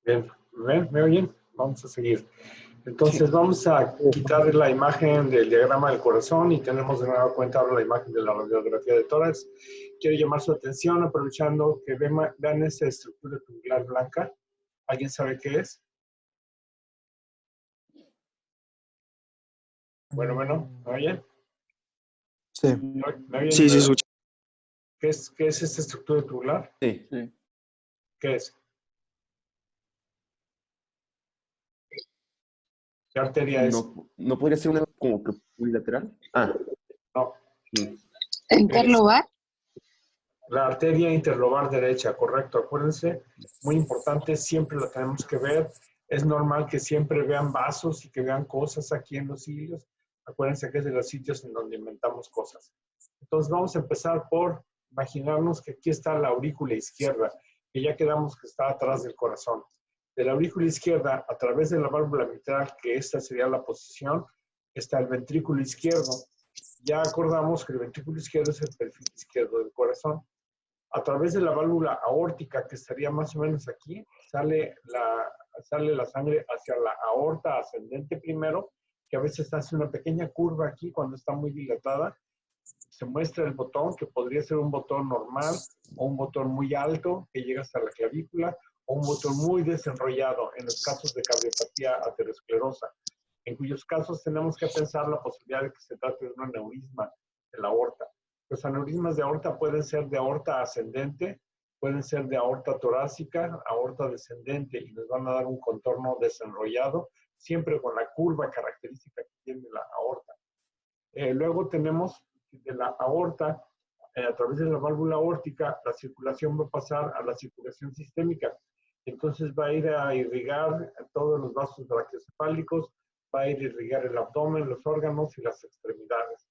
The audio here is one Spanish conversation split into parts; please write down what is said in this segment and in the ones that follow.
Bien, ¿me oyen? Vamos a seguir. Entonces vamos a quitar la imagen del diagrama del corazón y tenemos de nueva cuenta ahora la imagen de la radiografía de tórax. Quiero llamar su atención aprovechando que vean esta estructura tubular blanca. ¿Alguien sabe qué es? Bueno, ¿me oyen? Sí. ¿Me oyen? Sí, sí, escucho. ¿Qué es esta estructura tubular? Sí, sí. ¿Qué es? ¿Qué arteria es? ¿No podría ser una como que unilateral? Ah. No. ¿Interlobar? La arteria interlobar derecha, correcto. Acuérdense, muy importante, siempre la tenemos que ver. Es normal que siempre vean vasos y que vean cosas aquí en los cilios. Acuérdense que es de los sitios en donde inventamos cosas. Entonces vamos a empezar por imaginarnos que aquí está la aurícula izquierda, que ya quedamos que está atrás del corazón. De la aurícula izquierda, a través de la válvula mitral, que esta sería la posición, está el ventrículo izquierdo. Ya acordamos que el ventrículo izquierdo es el perfil izquierdo del corazón. A través de la válvula aórtica, que estaría más o menos aquí, sale la sangre hacia la aorta ascendente primero, que a veces hace una pequeña curva aquí cuando está muy dilatada. Se muestra el botón, que podría ser un botón normal o un botón muy alto que llega hasta la clavícula, o un botón muy desenrollado en los casos de cardiopatía aterosclerosa, en cuyos casos tenemos que pensar la posibilidad de que se trate de un aneurisma de la aorta. Los aneurismas de aorta pueden ser de aorta ascendente, pueden ser de aorta torácica, aorta descendente, y nos van a dar un contorno desenrollado, siempre con la curva característica que tiene la aorta. Luego tenemos de la aorta, a través de la válvula aórtica, la circulación va a pasar a la circulación sistémica. Entonces va a ir a irrigar todos los vasos brachiocefálicos, va a ir a irrigar el abdomen, los órganos y las extremidades.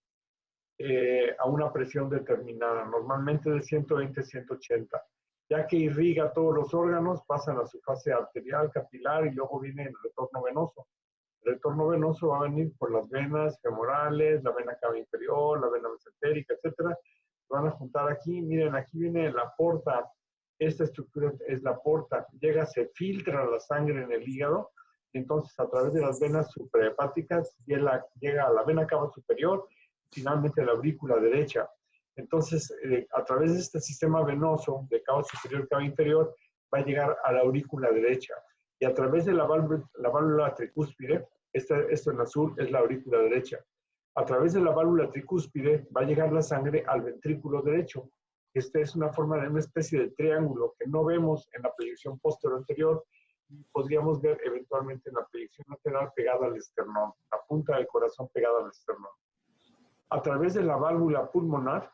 A una presión determinada, normalmente de 120 a 180. Ya que irriga todos los órganos, pasan a su fase arterial, capilar y luego viene el retorno venoso. El retorno venoso va a venir por las venas femorales, la vena cava inferior, la vena mesentérica, etc. Van a juntar aquí. Miren, aquí viene la porta. Esta estructura es la porta. Se filtra la sangre en el hígado. Entonces, a través de las venas suprahepáticas, llega a la vena cava superior, finalmente la aurícula derecha. Entonces, a través de este sistema venoso de cava superior, cava inferior, va a llegar a la aurícula derecha. Y a través de la válvula tricúspide, esto en azul es la aurícula derecha. A través de la válvula tricúspide va a llegar la sangre al ventrículo derecho. Esta es una forma de una especie de triángulo que no vemos en la proyección posterior anterior y podríamos ver eventualmente en la proyección lateral pegada al esternón, la punta del corazón pegada al esternón. A través de la válvula pulmonar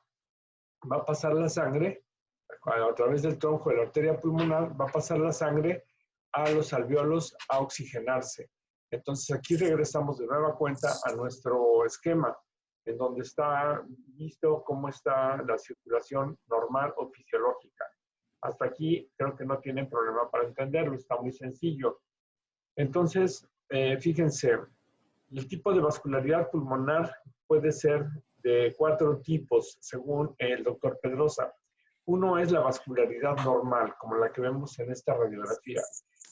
va a pasar la sangre, a través del tronco de la arteria pulmonar, va a pasar la sangre a los alvéolos a oxigenarse. Entonces aquí regresamos de nueva cuenta a nuestro esquema, en donde está visto cómo está la circulación normal o fisiológica. Hasta aquí creo que no tienen problema para entenderlo, está muy sencillo. Entonces, fíjense, el tipo de vascularidad pulmonar puede ser de 4 tipos, según el doctor Pedrosa. Uno es la vascularidad normal, como la que vemos en esta radiografía.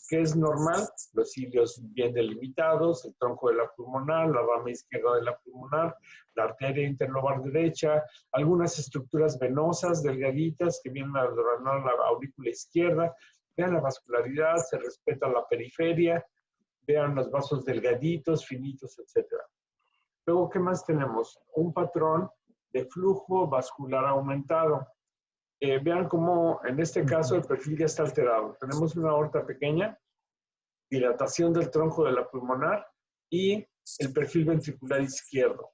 ¿Qué es normal? Los cilios bien delimitados, el tronco de la pulmonar, la rama izquierda de la pulmonar, la arteria interlobar derecha, algunas estructuras venosas delgaditas que vienen a adornar la aurícula izquierda. Vean la vascularidad, se respeta la periferia, vean los vasos delgaditos, finitos, etc. Luego, ¿qué más tenemos? Un patrón de flujo vascular aumentado. Vean cómo en este caso el perfil ya está alterado. Tenemos una aorta pequeña, dilatación del tronco de la pulmonar y el perfil ventricular izquierdo.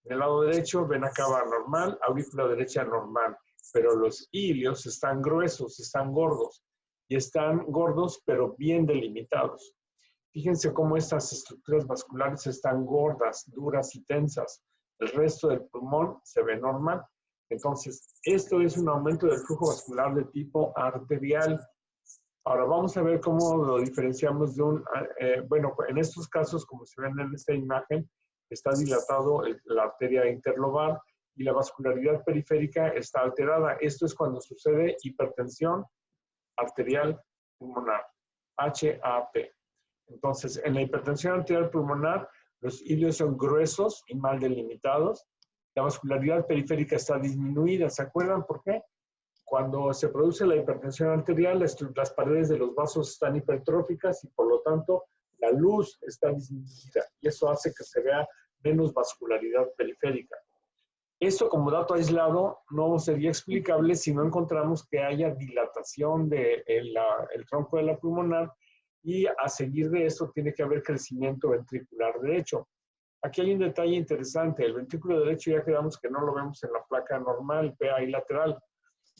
En el lado derecho, vena cava normal, aurícula derecha normal, pero los ilios están gruesos, están gordos, y están gordos pero bien delimitados. Fíjense cómo estas estructuras vasculares están gordas, duras y tensas. El resto del pulmón se ve normal. Entonces, esto es un aumento del flujo vascular de tipo arterial. Ahora vamos a ver cómo lo diferenciamos de un, bueno, en estos casos, como se ven en esta imagen, está dilatado la arteria interlobar y la vascularidad periférica está alterada. Esto es cuando sucede hipertensión arterial pulmonar, HAP. Entonces, en la hipertensión arterial pulmonar, los hilios son gruesos y mal delimitados. La vascularidad periférica está disminuida. ¿Se acuerdan por qué? Cuando se produce la hipertensión arterial, las paredes de los vasos están hipertróficas y por lo tanto la luz está disminuida y eso hace que se vea menos vascularidad periférica. Esto como dato aislado no sería explicable si no encontramos que haya dilatación del el tronco de la pulmonar y a seguir de eso tiene que haber crecimiento ventricular derecho. Aquí hay un detalle interesante. El ventrículo derecho ya quedamos que no lo vemos en la placa normal, PA y lateral.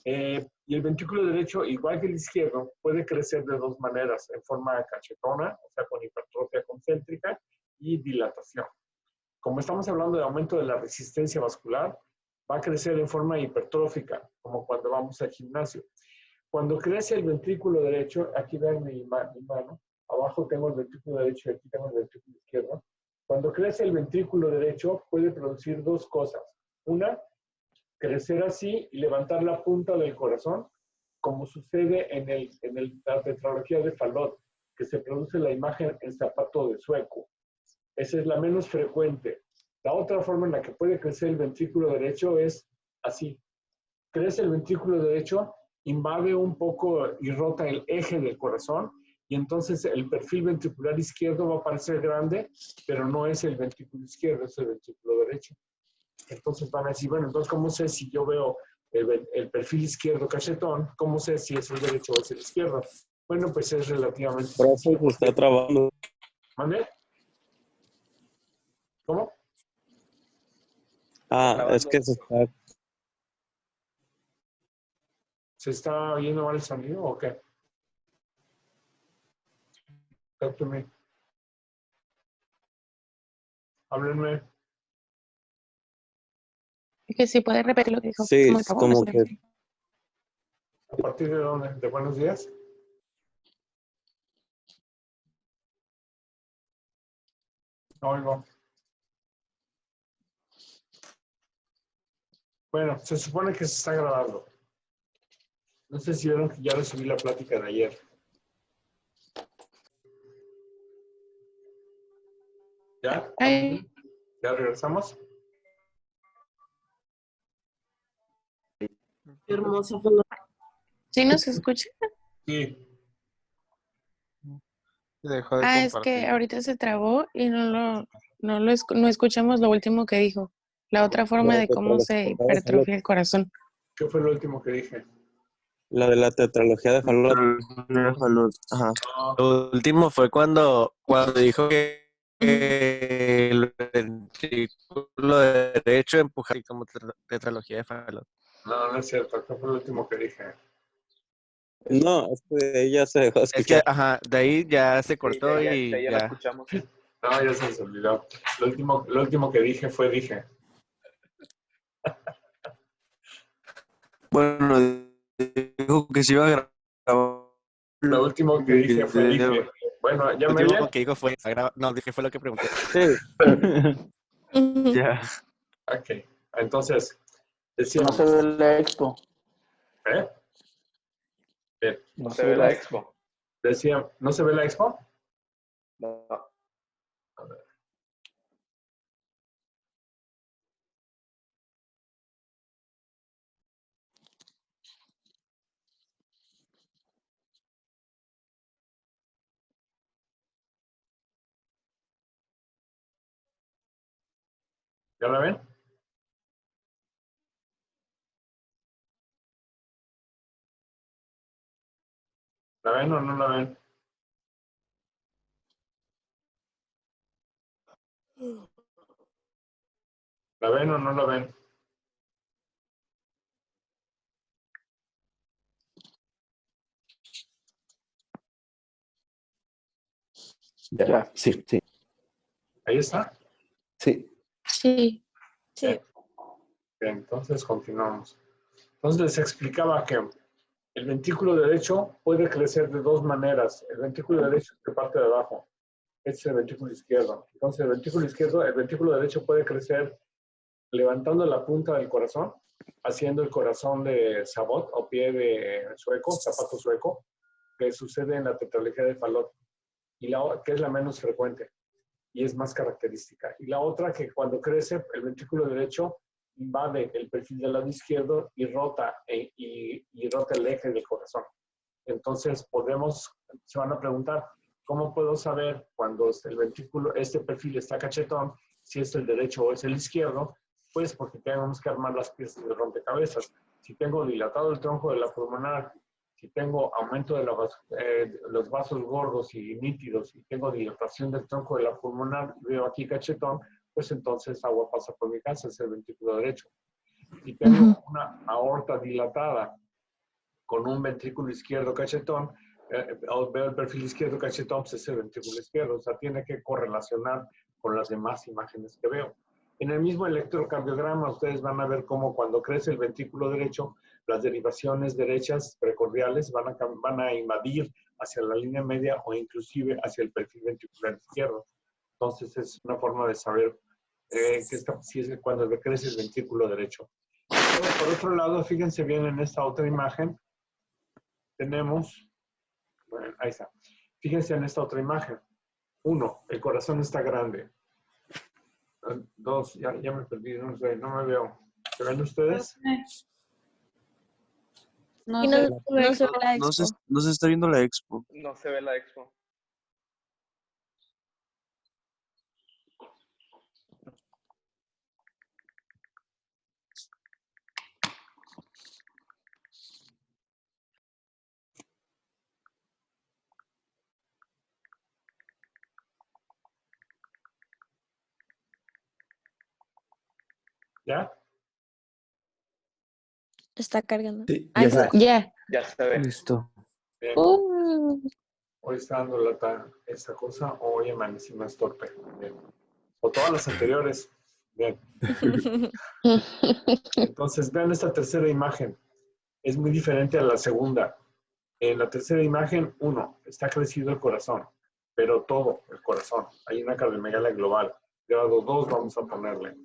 Y el ventrículo derecho, igual que el izquierdo, puede crecer de dos maneras, en forma cachetona, o sea, con hipertrofia concéntrica y dilatación. Como estamos hablando de aumento de la resistencia vascular, va a crecer en forma hipertrófica, como cuando vamos al gimnasio. Cuando crece el ventrículo derecho, aquí ven mi mano, abajo tengo el ventrículo derecho y aquí tengo el ventrículo izquierdo. Cuando crece el ventrículo derecho, puede producir dos cosas. Una, crecer así y levantar la punta del corazón, como sucede en la tetralogía de Fallot, que se produce la imagen en zapato de sueco. Esa es la menos frecuente. La otra forma en la que puede crecer el ventrículo derecho es así. Crece el ventrículo derecho, invade un poco y rota el eje del corazón y entonces el perfil ventricular izquierdo va a parecer grande, pero no es el ventrículo izquierdo, es el ventrículo derecho. Entonces van a decir, bueno, entonces ¿cómo sé si yo veo el perfil izquierdo cachetón? ¿Cómo sé si es el derecho o es el izquierdo? Bueno, pues es relativamente Profe, sencillo. se está trabando. ¿Mande? ¿Cómo? Es que se está... ¿Se está oyendo mal el sonido o qué? Talk to me. Háblenme. Que si puede repetir lo que dijo. Sí, Muy acabó, como no sé. que... ¿A partir de dónde? ¿De buenos días? No oigo. Bueno, se supone que se está grabando. No sé si vieron que ya recibí la plática de ayer. ¿Ya? Ay, ¿Ya regresamos? Hermosa. ¿sí nos escucha? Sí. Dejó de Es que compartir. ahorita se trabó y no escuchamos lo último que dijo. La otra forma de cómo se hipertrofia el corazón. ¿Qué fue lo último que dije? La de la tetralogía de Fallot. Ajá. Lo último fue cuando dijo que el ventrículo derecho empuja así como tetralogía de Fallot. No, no es cierto. ¿Qué fue lo último que dije? No, es que ella se dejó Es que, escuchar. de ahí ya se cortó y ya la ya. escuchamos. No, ya se me olvidó. Lo último que dije fue dije. Bueno, dijo que se iba a grabar. Lo último que dije fue dije. Bueno, ¿ya Lo me último oyen? que dijo fue, no, dije fue lo que pregunté. Ujú. Ya. Ok. Entonces, No decíamos, se ve la expo. ¿eh? Bien. No se ve la expo. Decía, ¿no se ve la expo? No. ¿Ya la ven? ¿La ven o no la ven? ¿La ven o no la ven? Ya. Sí, sí. Ahí está. Sí. Sí. Bien. Bien, entonces continuamos. Entonces les explicaba que El ventrículo derecho puede crecer de dos maneras. El ventrículo derecho es de parte de abajo. Este es el ventrículo izquierdo. Entonces, el ventrículo derecho puede crecer levantando la punta del corazón, haciendo el corazón de sabot o pie de sueco, zapato sueco, que sucede en la tetralogía de Fallot, que es la menos frecuente y es más característica. Y la otra, que cuando crece, el ventrículo derecho invade el perfil del lado izquierdo y rota el eje del corazón. Entonces, se van a preguntar, ¿cómo puedo saber cuando este perfil está cachetón, si es el derecho o es el izquierdo? Pues porque tenemos que armar las piezas de rompecabezas. Si tengo dilatado el tronco de la pulmonar, si tengo aumento de los vasos gordos y nítidos, y tengo dilatación del tronco de la pulmonar, veo aquí cachetón, pues entonces agua pasa por mi casa, es el ventrículo derecho. Si tengo una aorta dilatada con un ventrículo izquierdo cachetón, veo el perfil izquierdo cachetón, pues es el ventrículo izquierdo. O sea, tiene que correlacionar con las demás imágenes que veo. En el mismo electrocardiograma, ustedes van a ver cómo cuando crece el ventrículo derecho, las derivaciones derechas precordiales van a invadir hacia la línea media o inclusive hacia el perfil ventricular izquierdo. Entonces, es una forma de saber si es cuando crece el ventrículo derecho. Pero por otro lado, fíjense bien en esta otra imagen. Tenemos, bueno, ahí está. Fíjense en esta otra imagen. 1, el corazón está grande. 2, ya me perdí, no sé, no me veo. ¿Se ven ustedes? No se ve la expo. No se está viendo la expo. No se ve la expo. ¿Ya? Está cargando. Sí, Ahí ya está. Ya. Ya se ve. Listo. Bien. Hoy está dando lata esta cosa, o hoy amanecí más torpe. Bien. O todas las anteriores. Bien. Entonces, vean esta tercera imagen. Es muy diferente a la segunda. En la tercera imagen, 1, está crecido el corazón, pero todo el corazón. Hay una cardiomegalia global. Grado 2 vamos a ponerle.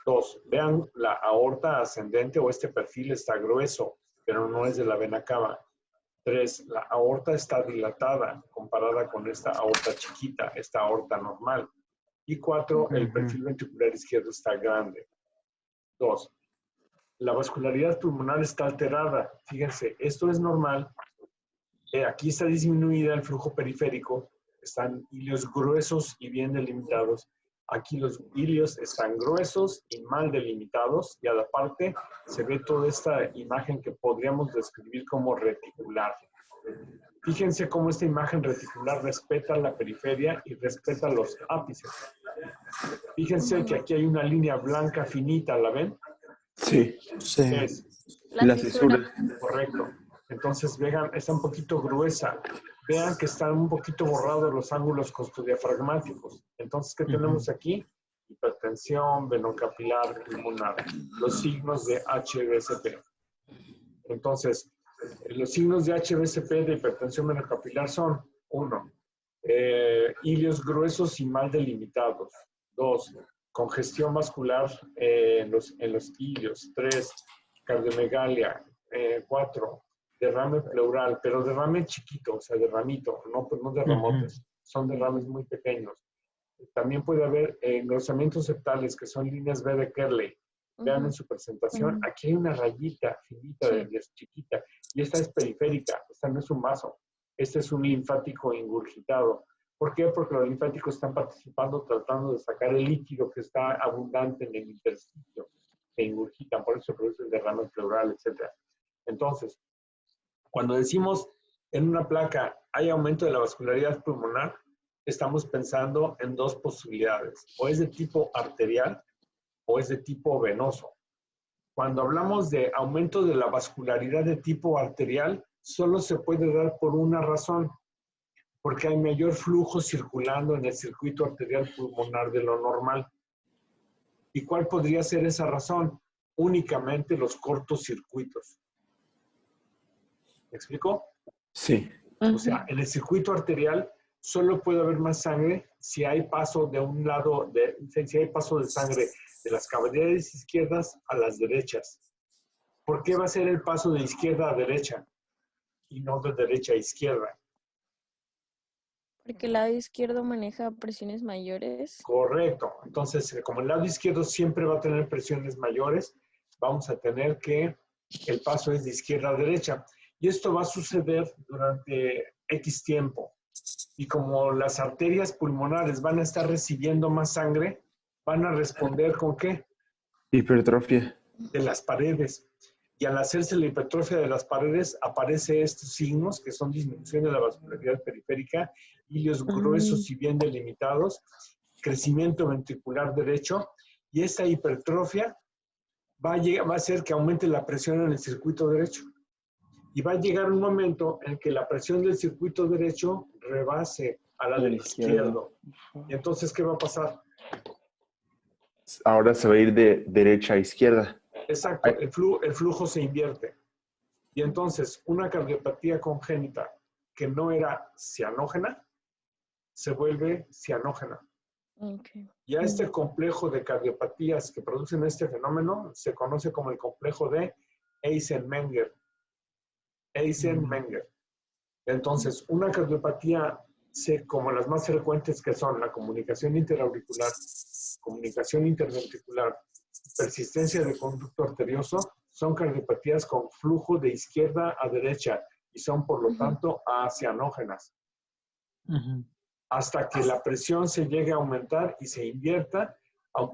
2, vean la aorta ascendente o este perfil está grueso, pero no es de la vena cava. 3, la aorta está dilatada comparada con esta aorta chiquita, esta aorta normal. Y 4, el perfil ventricular izquierdo está grande. 2, la vascularidad pulmonar está alterada. Fíjense, esto es normal. Aquí está disminuida el flujo periférico. Están hilios gruesos y bien delimitados. Aquí los hilios están gruesos y mal delimitados. Y a la parte se ve toda esta imagen que podríamos describir como reticular. Fíjense cómo esta imagen reticular respeta la periferia y respeta los ápices. Fíjense que aquí hay una línea blanca finita, ¿la ven? Sí. ¿Qué es? La fisura. Correcto. Entonces, vean, está un poquito gruesa. Vean que están un poquito borrados los ángulos costodiafragmáticos. Entonces, ¿qué tenemos aquí? Hipertensión, venocapilar, pulmonar. Los signos de HVSP. Entonces, los signos de HVSP de hipertensión venocapilar son 1, hilios gruesos y mal delimitados. 2, congestión vascular en los hilios. 3, cardiomegalia. 4, derrame pleural, pero derrame chiquito, o sea, derramito, no derramotes. Son derrames muy pequeños. También puede haber engrosamientos septales, que son líneas B de Kerley. Vean en su presentación, aquí hay una rayita finita, chiquita, y esta es periférica, esta no es un vaso. Este es un linfático ingurgitado. ¿Por qué? Porque los linfáticos están participando, tratando de sacar el líquido que está abundante en el intersticio, que ingurgitan, por eso se produce el derrame pleural, etc. Entonces, cuando decimos en una placa hay aumento de la vascularidad pulmonar, estamos pensando en dos posibilidades. O es de tipo arterial o es de tipo venoso. Cuando hablamos de aumento de la vascularidad de tipo arterial, solo se puede dar por una razón, porque hay mayor flujo circulando en el circuito arterial pulmonar de lo normal. ¿Y cuál podría ser esa razón? Únicamente los cortocircuitos. ¿Me explico? Sí. O sea, en el circuito arterial solo puede haber más sangre si hay paso de un lado, si hay paso de sangre de las cavidades izquierdas a las derechas. ¿Por qué va a ser el paso de izquierda a derecha y no de derecha a izquierda? Porque el lado izquierdo maneja presiones mayores. Correcto. Entonces, como el lado izquierdo siempre va a tener presiones mayores, vamos a tener que el paso es de izquierda a derecha. Y esto va a suceder durante X tiempo. Y como las arterias pulmonares van a estar recibiendo más sangre, van a responder ¿con qué? Hipertrofia. De las paredes. Y al hacerse la hipertrofia de las paredes, aparecen estos signos que son disminución de la vascularidad periférica, hilios gruesos y bien delimitados, crecimiento ventricular derecho, y esta hipertrofia va a hacer que aumente la presión en el circuito derecho. Y va a llegar un momento en que la presión del circuito derecho rebase a la del izquierdo. Y entonces, ¿qué va a pasar? Ahora se va a ir de derecha a izquierda. Exacto, el flujo se invierte. Y entonces, una cardiopatía congénita que no era cianógena, se vuelve cianógena. Okay. Y a este complejo de cardiopatías que producen este fenómeno se conoce como el complejo de Eisenmenger. Eisenmenger. Entonces, una cardiopatía, como las más frecuentes que son la comunicación interauricular, comunicación interventricular, persistencia de conducto arterioso, son cardiopatías con flujo de izquierda a derecha y son, por lo tanto, acianógenas. Hasta que la presión se llegue a aumentar y se invierta,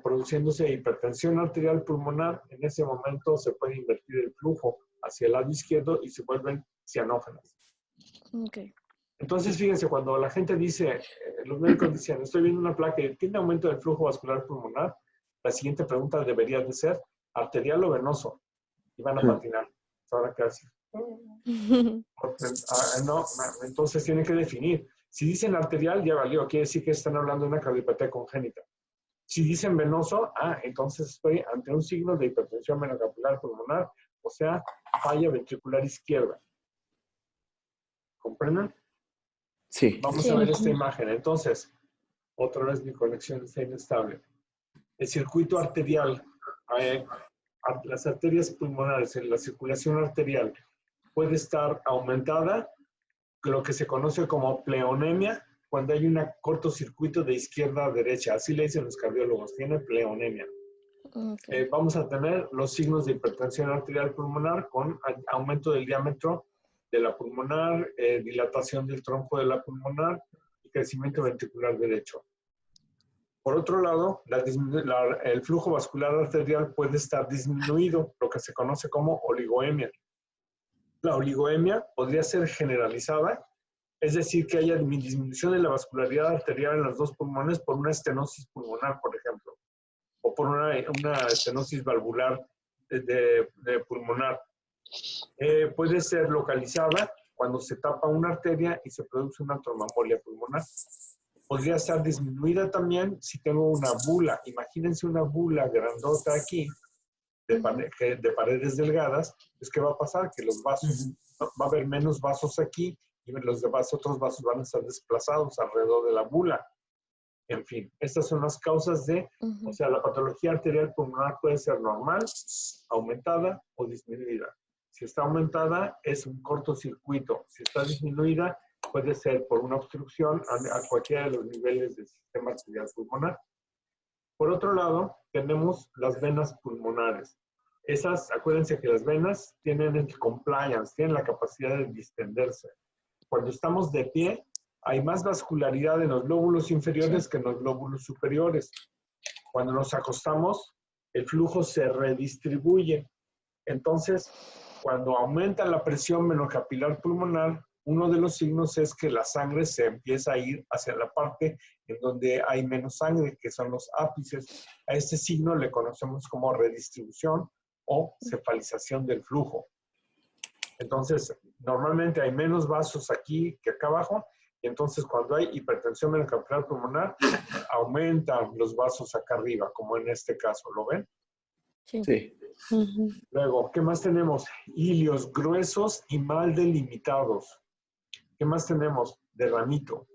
produciéndose hipertensión arterial pulmonar. En ese momento se puede invertir el flujo hacia el lado izquierdo y se vuelven cianógenas. Okay. Entonces, fíjense, cuando la gente dice, los médicos dicen, estoy viendo una placa y tiene aumento del flujo vascular pulmonar, la siguiente pregunta debería de ser, ¿arterial o venoso? Y van a patinar. Ahora, ¿qué hace? No, entonces tienen que definir. Si dicen arterial, ya valió. Quiere decir que están hablando de una cardiopatía congénita. Si dicen venoso, entonces estoy ante un signo de hipertensión venocapilar pulmonar, o sea, falla ventricular izquierda. ¿Comprenden? Sí. Vamos a ver esta imagen. Entonces, otra vez mi conexión está inestable. El circuito arterial, las arterias pulmonares, la circulación arterial puede estar aumentada, lo que se conoce como pleonemia, cuando hay un cortocircuito de izquierda a derecha. Así le dicen los cardiólogos, tiene pleonemia. Okay. Vamos a tener los signos de hipertensión arterial pulmonar con aumento del diámetro de la pulmonar, dilatación del tronco de la pulmonar y crecimiento ventricular derecho. Por otro lado, el flujo vascular arterial puede estar disminuido, lo que se conoce como oligoemia. La oligoemia podría ser generalizada, es decir, que haya disminución de la vascularidad arterial en los dos pulmones por una estenosis pulmonar, por ejemplo, o por una estenosis valvular de pulmonar. Puede ser localizada cuando se tapa una arteria y se produce una tromboembolia pulmonar. Podría estar disminuida también si tengo una bula. Imagínense una bula grandota aquí, de paredes delgadas. Pues, ¿qué va a pasar? Que los vasos, va a haber menos vasos aquí y los otros vasos van a estar desplazados alrededor de la bula. En fin, estas son las causas o sea, la patología arterial pulmonar puede ser normal, aumentada o disminuida. Si está aumentada, es un cortocircuito. Si está disminuida, puede ser por una obstrucción a cualquiera de los niveles del sistema arterial pulmonar. Por otro lado, tenemos las venas pulmonares. Esas, acuérdense que las venas tienen el compliance, tienen la capacidad de distenderse. Cuando estamos de pie, hay más vascularidad en los lóbulos inferiores que en los lóbulos superiores. Cuando nos acostamos, el flujo se redistribuye. Entonces, cuando aumenta la presión venocapilar pulmonar, uno de los signos es que la sangre se empieza a ir hacia la parte en donde hay menos sangre, que son los ápices. A este signo le conocemos como redistribución o cefalización del flujo. Entonces, normalmente hay menos vasos aquí que acá abajo, y entonces cuando hay hipertensión venocapilar pulmonar, aumentan los vasos acá arriba, como en este caso. ¿Lo ven? Sí. Sí. Ujú. Luego, ¿qué más tenemos? Hilios gruesos y mal delimitados. ¿Qué más tenemos? Derramito.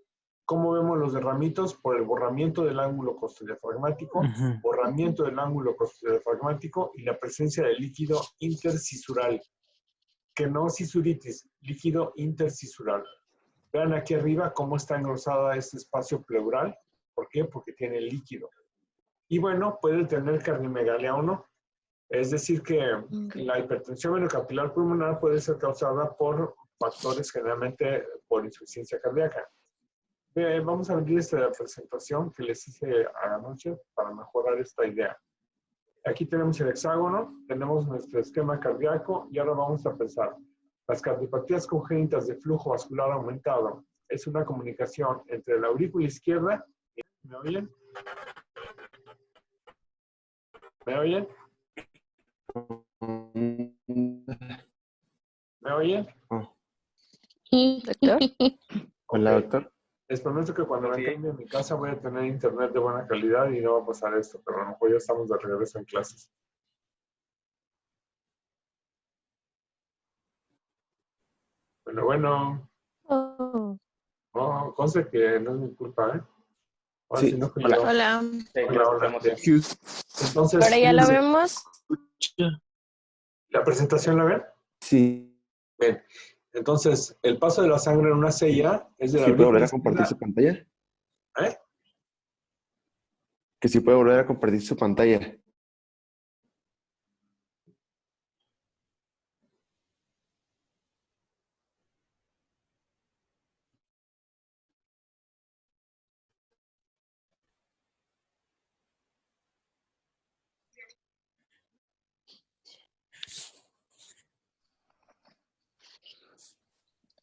¿Cómo vemos los derramitos? Por el borramiento del ángulo costodiafragmático, Ujú. borramiento del ángulo costodiafragmático y la presencia de líquido intercisural. Que no cisuritis, líquido intercisural. Vean aquí arriba cómo está engrosada este espacio pleural. ¿Por qué? Porque tiene líquido. Y bueno, puede tener carnimegalia o no. Es decir que Ok. la hipertensión venocapilar pulmonar puede ser causada por factores generalmente por insuficiencia cardíaca. Vamos a abrir esta presentación que les hice anoche para mejorar esta idea. Aquí tenemos el hexágono, tenemos nuestro esquema cardíaco y ahora vamos a pensar. Las cardiopatías congénitas de flujo vascular aumentado es una comunicación entre la aurícula izquierda. ¿Me oyen? ¿Me oyen? ¿Me oyen? ¿Doctor? Hola, Ok. doctor. Les prometo que cuando me Sí. cambie a mi casa voy a tener internet de buena calidad y no va a pasar esto, pero a lo mejor ya estamos de regreso en clases. Bueno, Oh. no, conste que no es mi culpa, ¿eh? Ahora Sí. sí no fui Hola. yo. Hola. Sí, Hola, lo hola. escuchamos bien. Entonces, ¿Ahora ya lo fíjense, vemos? ¿la presentación la ven? Sí. Bien. Entonces, el paso de la sangre en una sella es de la ¿Sí puede volver aurícula a compartir su izquierda. pantalla? ¿Eh? Que sí puede volver a compartir su pantalla.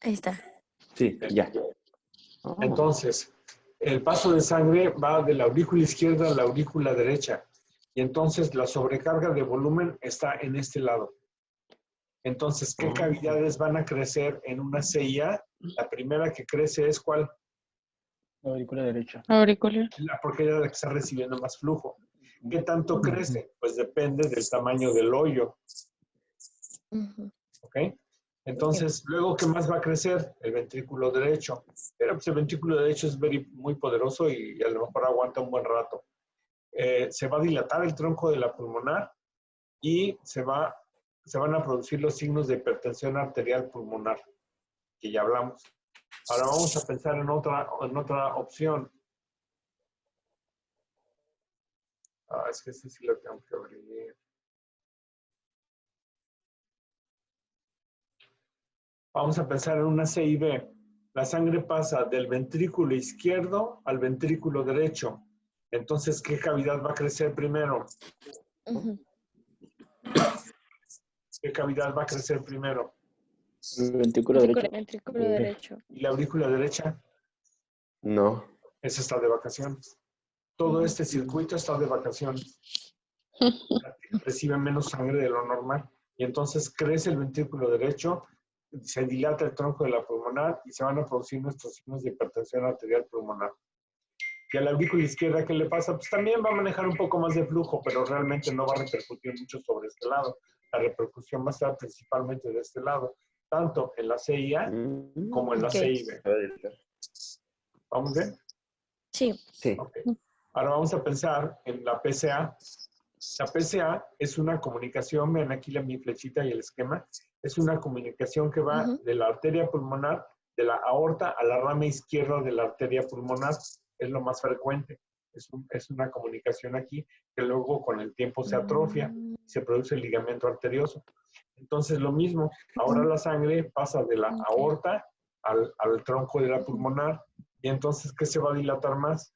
Ahí está. Sí, ya. Oh. Entonces, el paso de sangre va de la aurícula izquierda a la aurícula derecha. Y entonces la sobrecarga de volumen está en este lado. Entonces, ¿qué cavidades van a crecer en una CIA? La primera que crece es ¿cuál? La aurícula derecha. Auricular. Porque ella es la que está recibiendo más flujo. ¿Qué tanto crece? Pues depende del tamaño del hoyo. Ujú. ¿Ok? Entonces, luego, ¿qué más va a crecer? El ventrículo derecho. Pero pues, el ventrículo derecho es muy poderoso y a lo mejor aguanta un buen rato. Se va a dilatar el tronco de la pulmonar y se van a producir los signos de hipertensión arterial pulmonar, que ya hablamos. Ahora vamos a pensar en otra opción. Es que este sí lo tengo que abrir. Vamos a pensar en una CIB. La sangre pasa del ventrículo izquierdo al ventrículo derecho. Entonces, ¿qué cavidad va a crecer primero? Ujú. ¿Qué cavidad va a crecer primero? El ventrículo derecho. Ventrículo derecho. ¿Y la aurícula derecha? No. Esa está de vacaciones. Todo este circuito está de vacaciones. Recibe menos sangre de lo normal. Y entonces crece el ventrículo derecho, se dilata el tronco de la pulmonar y se van a producir nuestros signos de hipertensión arterial pulmonar. Y a la aurícula izquierda, ¿qué le pasa? Pues también va a manejar un poco más de flujo, pero realmente no va a repercutir mucho sobre este lado. La repercusión va a estar principalmente de este lado, tanto en la CIA como en la Ok. CIB. ¿Vamos bien? Sí. Sí. Ok. Ahora vamos a pensar en la PCA. La PCA es una comunicación, ven aquí mi flechita y el esquema, es una comunicación que va Ujú. de la arteria pulmonar, de la aorta a la rama izquierda de la arteria pulmonar. Es lo más frecuente. Es una comunicación aquí que luego con el tiempo se atrofia y se produce el ligamento arterioso. Entonces lo mismo, ahora la sangre pasa de la Ok. aorta al tronco de la pulmonar y entonces ¿qué se va a dilatar más?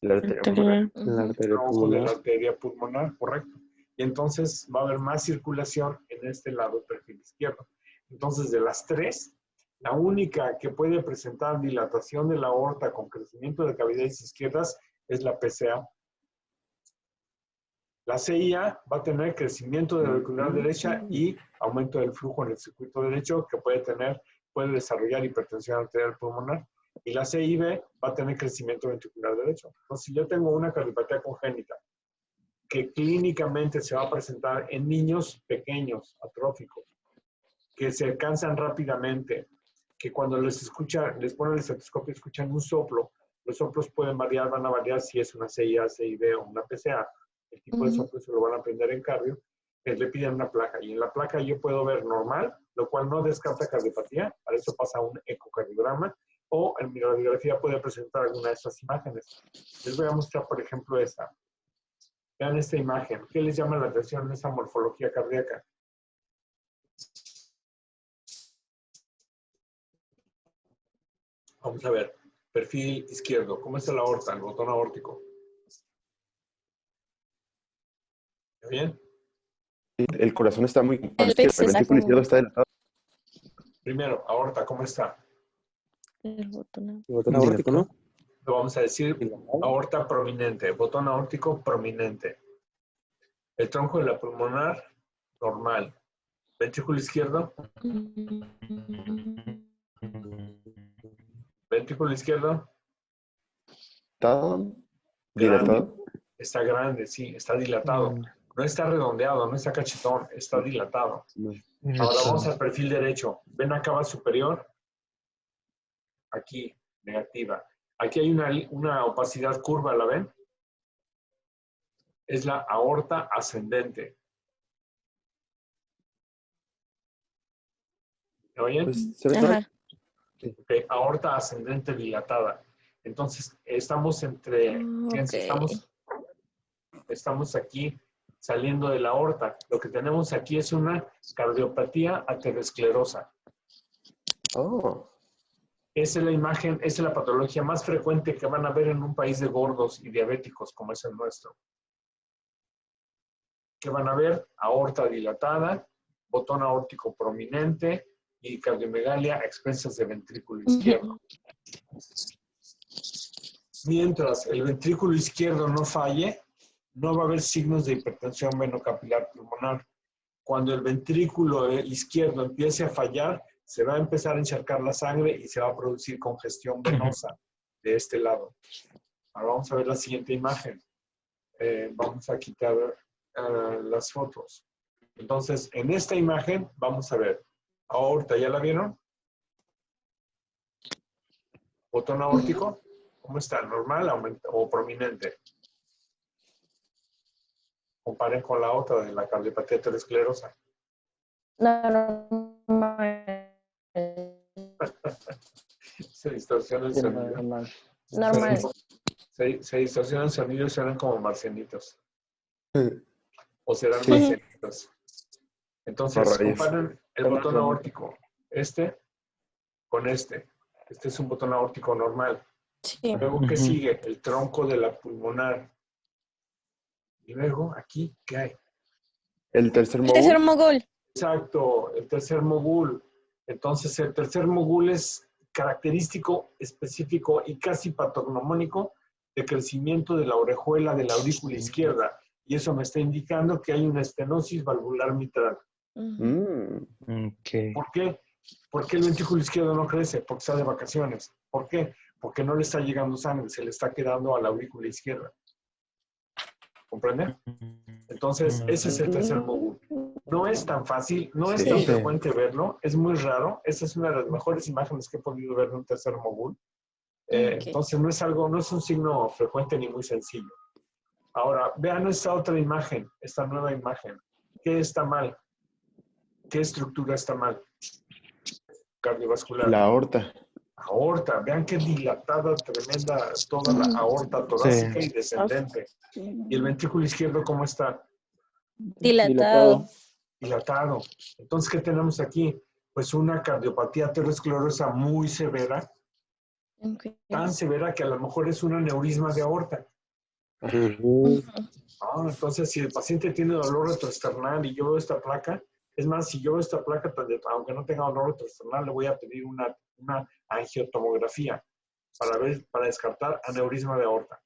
La arteria pulmonar. Arterial. La Ujú. arteria Tronco de pulmonar. la arteria pulmonar, correcto. Y entonces va a haber más circulación en este lado perfil izquierdo. Entonces, de las tres, la única que puede presentar dilatación de la aorta con crecimiento de cavidades izquierdas es la PCA. La CIA va a tener crecimiento de la auricular derecha y aumento del flujo en el circuito derecho que puede desarrollar hipertensión arterial pulmonar. Y la CIB va a tener crecimiento ventricular derecho. Entonces, si yo tengo una cardiopatía congénita que clínicamente se va a presentar en niños pequeños, atróficos, que se cansan rápidamente, que cuando les ponen el estetoscopio, escuchan un soplo. Los soplos pueden variar, van a variar si es una CIA, CIB o una PCA. El tipo de soplo se lo van a aprender en cardio. Le piden una placa. Y en la placa yo puedo ver normal, lo cual no descarta cardiopatía. Para eso pasa un ecocardiograma. O en mi radiografía puede presentar alguna de estas imágenes. Les voy a mostrar, por ejemplo, esta. Vean esta imagen. ¿Qué les llama la atención en esta morfología cardíaca? Vamos a ver. Perfil izquierdo. ¿Cómo está la aorta, el botón aórtico? ¿Está bien? El corazón está muy... El el pecho está ventrículo como- izquierdo está dilatado. Primero, aorta, ¿cómo está? El botón. El botón aórtico, ¿no? Lo vamos a decir Dilatado. aorta prominente, botón aórtico prominente. El tronco de la pulmonar, normal. Ventrículo izquierdo, ventrículo izquierdo, ¿Dilatado? ¿Dilatado? está grande, sí, está dilatado. No está redondeado, no está cachetón, está dilatado. Ahora vamos al perfil derecho. ¿Ven acá va superior? Aquí, negativa. Aquí hay una opacidad curva, ¿la ven? Es la aorta ascendente. ¿Me oyen? Pues, ¿se ve? Ajá. Ok, aorta ascendente dilatada. Entonces, estamos entre... Fíjense, estamos aquí saliendo de la aorta. Lo que tenemos aquí es una cardiopatía aterosclerosa. Oh, Esa es la imagen, esa es la patología más frecuente que van a ver en un país de gordos y diabéticos como es el nuestro. ¿Qué van a ver? Aorta dilatada, botón aórtico prominente y cardiomegalia a expensas de ventrículo izquierdo. Mientras el ventrículo izquierdo no falle, no va a haber signos de hipertensión venocapilar pulmonar. Cuando el ventrículo izquierdo empiece a fallar, se va a empezar a encharcar la sangre y se va a producir congestión venosa de este lado. Ahora vamos a ver la siguiente imagen. Vamos a quitar las fotos. Entonces, en esta imagen vamos a ver aorta, ¿ya la vieron? Botón aórtico, ¿cómo está? ¿Normal o prominente? Comparen con la otra de la cardiopatía aterosclerosa. Normal. Se distorsiona el sonido. Normal. Normal. Se distorsiona el sonido y suenan como marcianitos. O serán Sí. marcianitos. Entonces, Por rayos. comparen el botón aórtico. Este con este. Este es un botón aórtico normal. Sí. Luego, ¿qué sigue? El tronco de la pulmonar. Y luego, aquí, ¿qué hay? el tercer Este es el módulo. mogul. Exacto, el tercer mogul. Entonces, el tercer mogul es característico, específico y casi patognomónico de crecimiento de la orejuela de la aurícula izquierda. Y eso me está indicando que hay una estenosis valvular mitral. Ok. ¿Por qué? ¿Por qué el ventrículo izquierdo no crece? Porque está de vacaciones. ¿Por qué? Porque no le está llegando sangre, se le está quedando a la aurícula izquierda. ¿Comprende? Entonces, ese es el tercer mogul. No es tan fácil, no es Sí. tan frecuente verlo, es muy raro. Esa es una de las mejores imágenes que he podido ver de un tercer mogul. Ok. Entonces, no es un signo frecuente ni muy sencillo. Ahora, vean esta otra imagen, esta nueva imagen. ¿Qué está mal? ¿Qué estructura está mal? Cardiovascular. La aorta. Aorta. Vean qué dilatada, tremenda, toda la aorta torácica y descendente. ¿Y el ventrículo izquierdo cómo está? Dilatado. Dilatado. Entonces, ¿qué tenemos aquí? Pues una cardiopatía aterosclerosa muy severa, Ok. tan severa que a lo mejor es un aneurisma de aorta. Ujú. Entonces, si el paciente tiene dolor retroesternal y yo veo esta placa, es más, si yo veo esta placa, aunque no tenga dolor retroesternal, le voy a pedir una angiotomografía para descartar aneurisma de aorta.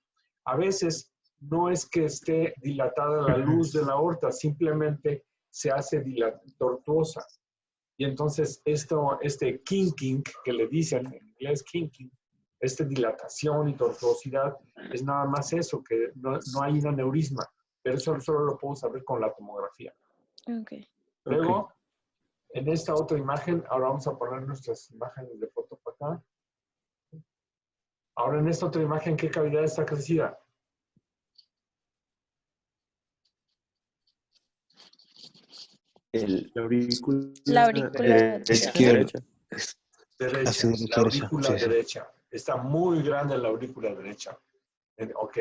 A veces no es que esté dilatada la luz de la aorta, simplemente se hace tortuosa. Y entonces este kinking, que le dicen en inglés kinking, esta dilatación y tortuosidad, es nada más eso, que no hay un aneurisma. pero eso solo lo puedo saber con la tomografía. Ok. Luego, en esta otra imagen, ahora vamos a poner nuestras imágenes de foto para acá. Ahora en esta otra imagen, ¿qué cavidad está crecida? La aurícula. La aurícula izquierda. Derecha, Así de la aurícula sí, sí. derecha. Está muy grande la aurícula derecha. Ok.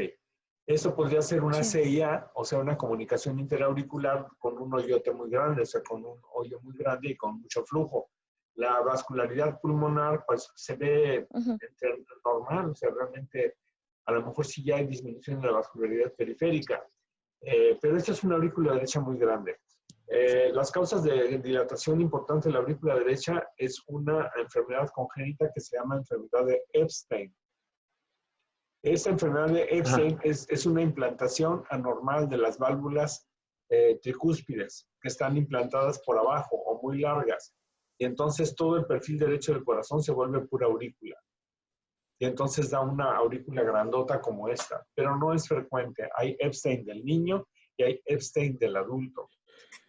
Eso podría ser una Sí. CIA, o sea, una comunicación interauricular con un hoyote muy grande, o sea, con un hoyo muy grande y con mucho flujo. La vascularidad pulmonar, pues, se ve Ujú. normal, o sea, realmente, a lo mejor sí ya hay disminución de la vascularidad periférica, pero esta es una aurícula derecha muy grande. Las causas de dilatación importante de la aurícula derecha es una enfermedad congénita que se llama enfermedad de Epstein. Esta enfermedad de Epstein es una implantación anormal de las válvulas tricúspides que están implantadas por abajo o muy largas. Y entonces todo el perfil derecho del corazón se vuelve pura aurícula. Y entonces da una aurícula grandota como esta. Pero no es frecuente. Hay Epstein del niño y hay Epstein del adulto.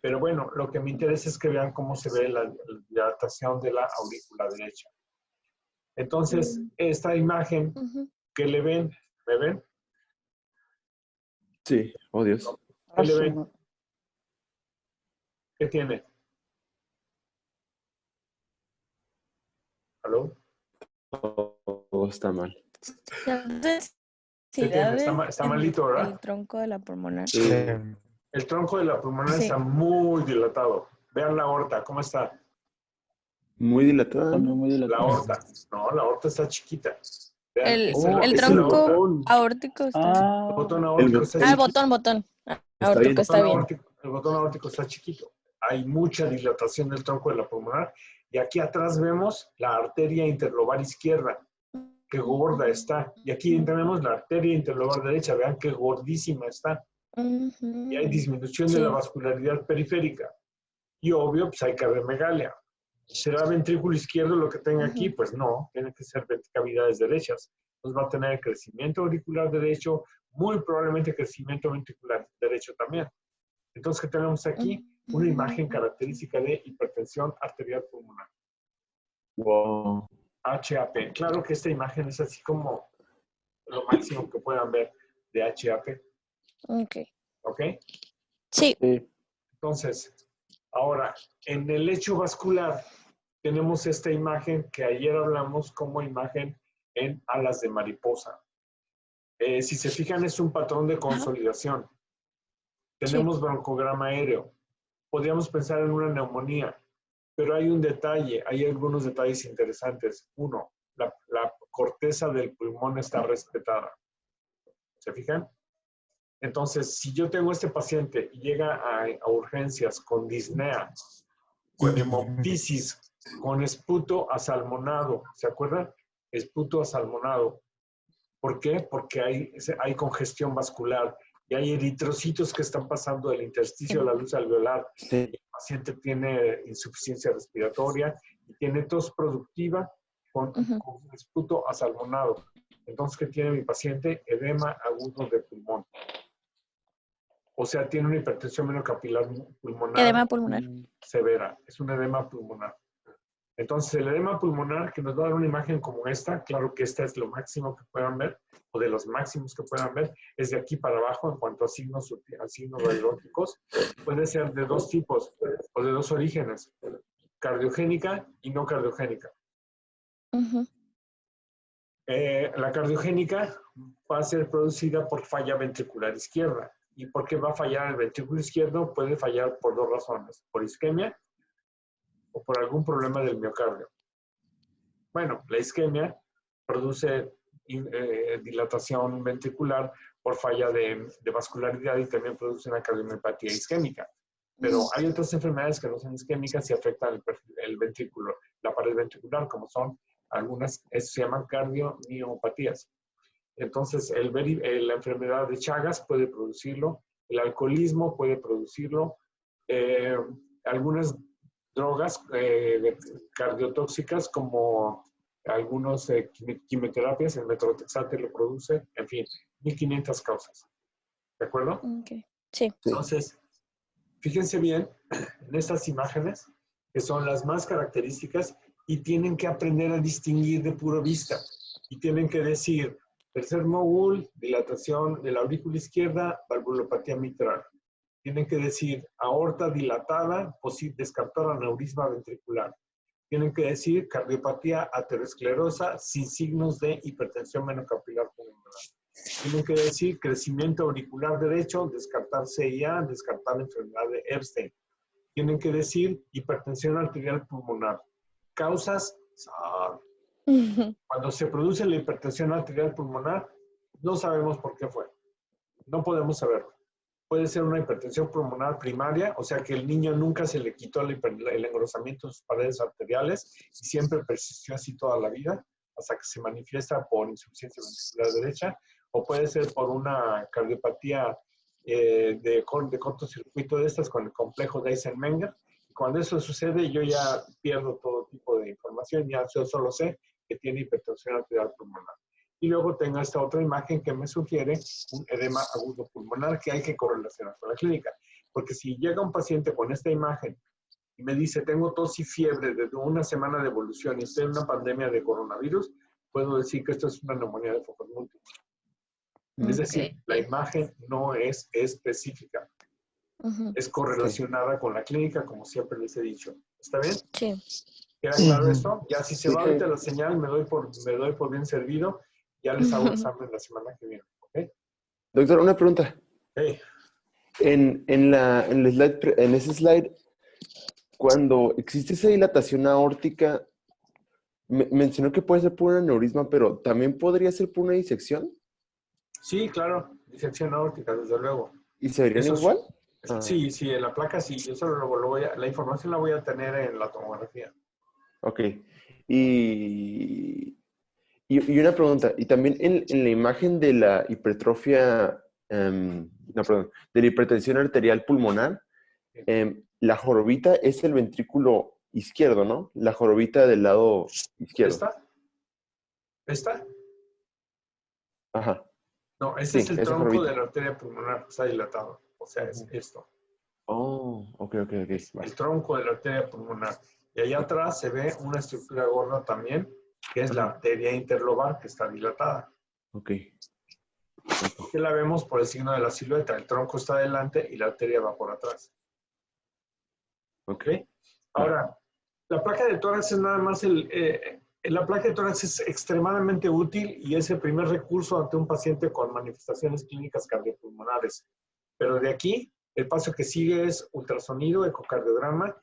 Pero bueno, lo que me interesa es que vean cómo se ve la dilatación de la aurícula derecha. Entonces, esta imagen, Ujú. ¿qué le ven? ¿Me ven? Sí, oh Dios. ¿Qué le ven? ¿Qué tiene? ¿Aló? Todo está mal. ¿Qué tiene? Está malito, ¿verdad? El tronco de la pulmonar. Sí. El tronco de la pulmonar Sí. está muy dilatado. Vean la aorta, ¿cómo está? Muy dilatada. También muy La dilatado. aorta. No, la aorta está chiquita. Vean, El, esa el es la tronco aorta. aórtico está. Ah, El botón El aórtico botón. está Ah, el chiquito. botón. Está Aórtico bien. está bien. El botón aórtico está chiquito. Hay mucha dilatación del tronco de la pulmonar. Y aquí atrás vemos la arteria interlobar izquierda. Qué gorda está. Y aquí tenemos la arteria interlobar derecha. Vean qué gordísima está. Ujú. Y hay disminución de Sí. la vascularidad periférica. Y obvio, pues hay cardiomagalia. ¿Será ventrículo izquierdo lo que tenga aquí? Pues no, tiene que ser cavidades derechas. Entonces va a tener crecimiento auricular derecho, muy probablemente crecimiento ventricular derecho también. Entonces, ¿qué tenemos aquí? Una imagen característica de hipertensión arterial pulmonar. Wow. HAP. Claro que esta imagen es así como lo máximo que puedan ver de HAP. Ok. ¿Ok? Sí. sí. Entonces, ahora, en el lecho vascular tenemos esta imagen que ayer hablamos como imagen en alas de mariposa. Si se fijan, es un patrón de consolidación. Tenemos broncograma aéreo. Podríamos pensar en una neumonía, pero hay un detalle, hay algunos detalles interesantes. Uno, la corteza del pulmón está respetada. ¿Se fijan? Entonces, si yo tengo este paciente y llega a urgencias con disnea, con hemoptisis, con esputo asalmonado, ¿se acuerdan? Esputo asalmonado. ¿Por qué? Porque hay congestión vascular y hay eritrocitos que están pasando del intersticio a la luz alveolar. Sí. El paciente tiene insuficiencia respiratoria y tiene tos productiva con esputo asalmonado. Entonces, ¿qué tiene mi paciente? Edema agudo de pulmón. O sea, tiene una hipertensión miocapilar pulmonar. Edema pulmonar. Severa. Es un edema pulmonar. Entonces, el edema pulmonar, que nos va a dar una imagen como esta, claro que esta es lo máximo que puedan ver, o de los máximos que puedan ver, es de aquí para abajo en cuanto a signos radiológicos. Puede ser de dos tipos, o de dos orígenes, cardiogénica y no cardiogénica. La cardiogénica va a ser producida por falla ventricular izquierda. ¿Y por qué va a fallar el ventrículo izquierdo? Puede fallar por dos razones, por isquemia o por algún problema del miocardio. Bueno, la isquemia produce dilatación ventricular por falla de vascularidad y también produce una cardiomiopatía isquémica. Pero hay otras enfermedades que no son isquémicas y afectan el ventrículo, la pared ventricular, como son algunas, se llaman cardiomiopatías. Entonces, la enfermedad de Chagas puede producirlo, el alcoholismo puede producirlo, algunas drogas cardiotóxicas como algunos quimioterapias, el metrotexate lo produce, en fin, 1500 causas. ¿De acuerdo? Ok. Sí. Entonces, fíjense bien en estas imágenes, que son las más características, y tienen que aprender a distinguir de pura vista. Y tienen que decir, tercer mogul, dilatación de la aurícula izquierda, valvulopatía mitral. Tienen que decir, aorta dilatada, descartar aneurisma ventricular. Tienen que decir, cardiopatía aterosclerosa sin signos de hipertensión venocapilar pulmonar. Tienen que decir, crecimiento auricular derecho, descartar CIA, descartar enfermedad de Epstein. Tienen que decir, hipertensión arterial pulmonar. Causas, cuando se produce la hipertensión arterial pulmonar, no sabemos por qué fue. No podemos saberlo. Puede ser una hipertensión pulmonar primaria, o sea que el niño nunca se le quitó el engrosamiento de sus paredes arteriales y siempre persistió así toda la vida, hasta que se manifiesta por insuficiencia ventricular derecha, o puede ser por una cardiopatía de cortocircuito de estas con el complejo de Eisenmenger. Cuando eso sucede, yo ya pierdo todo tipo de información, ya yo solo sé que tiene hipertensión arterial pulmonar. Y luego tengo esta otra imagen que me sugiere un edema agudo pulmonar que hay que correlacionar con la clínica. Porque si llega un paciente con esta imagen y me dice, tengo tos y fiebre desde una semana de evolución y estoy en una pandemia de coronavirus, puedo decir que esto es una neumonía de focos múltiples. Es decir, la imagen no es específica. Es correlacionada con la clínica, como siempre les he dicho. ¿Está bien? Sí. ¿Queda claro esto? Ya si se va ahorita la señal, me doy por bien servido. Ya les hago examen la semana que viene. ¿Ok? Doctor, una pregunta. Hey. En ese slide, cuando existe esa dilatación aórtica, mencionó que puede ser por un aneurisma, pero ¿también podría ser por una disección? Sí, claro. Disección aórtica, desde luego. ¿Y se verían Eso igual? Sí, sí, en la placa sí. Yo solo la información la voy a tener en la tomografía. Ok. Y una pregunta, y también en la imagen de la hipertrofia, de la hipertensión arterial pulmonar, la jorobita es el ventrículo izquierdo, ¿no? La jorobita del lado izquierdo. ¿Esta? Ajá. No, ese es el esa tronco jorobita. de la arteria pulmonar, está dilatado. O sea, es esto. Oh, ok. Vale. El tronco de la arteria pulmonar. Y allá atrás se ve una estructura gorda también, que es la arteria interlobar, que está dilatada. Ok. Que la vemos por el signo de la silueta. El tronco está adelante y la arteria va por atrás. Ok. Ahora, la placa de tórax es nada más la placa de tórax es extremadamente útil y es el primer recurso ante un paciente con manifestaciones clínicas cardiopulmonares. Pero de aquí, el paso que sigue es ultrasonido, ecocardiograma,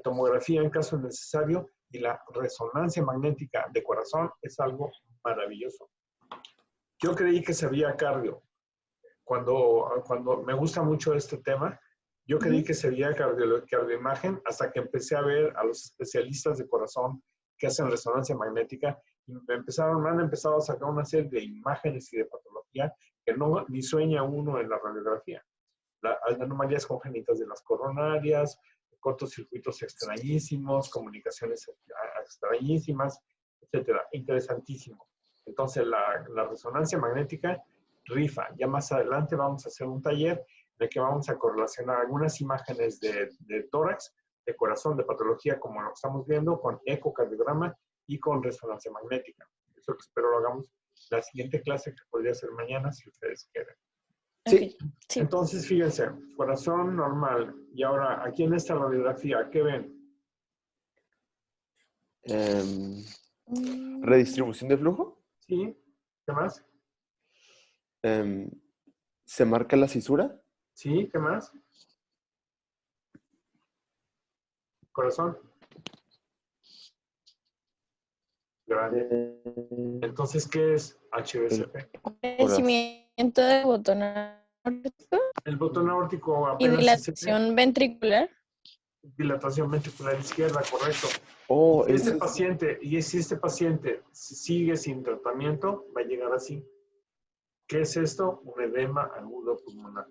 tomografía en caso necesario, y la resonancia magnética de corazón es algo maravilloso. Yo creí que sabía cardio. Cuando me gusta mucho este tema, yo creí que sabía cardioimagen hasta que empecé a ver a los especialistas de corazón que hacen resonancia magnética y me han empezado a sacar una serie de imágenes y de patología que ni sueña uno en la radiografía. Las anomalías congénitas de las coronarias, cortocircuitos extrañísimos, comunicaciones extrañísimas, etcétera. Interesantísimo. Entonces, la resonancia magnética rifa. Ya más adelante vamos a hacer un taller en el que vamos a correlacionar algunas imágenes de tórax, de corazón, de patología, como lo que estamos viendo, con ecocardiograma y con resonancia magnética. Eso que espero lo hagamos la siguiente clase, que podría ser mañana, si ustedes quieren. Sí. Sí. Entonces, fíjense, corazón normal. Y ahora, aquí en esta radiografía, ¿qué ven? ¿Redistribución de flujo? Sí. ¿Qué más? ¿Se marca la cisura? Sí. ¿Qué más? Corazón. Grande. Entonces, ¿qué es HVCP? Crecimiento del botón aórtico El botón aórtico y apenas dilatación ventricular. dilatación ventricular izquierda, correcto. Oh, Si este paciente sigue sin tratamiento, va a llegar así. ¿Qué es esto? Un edema agudo pulmonar.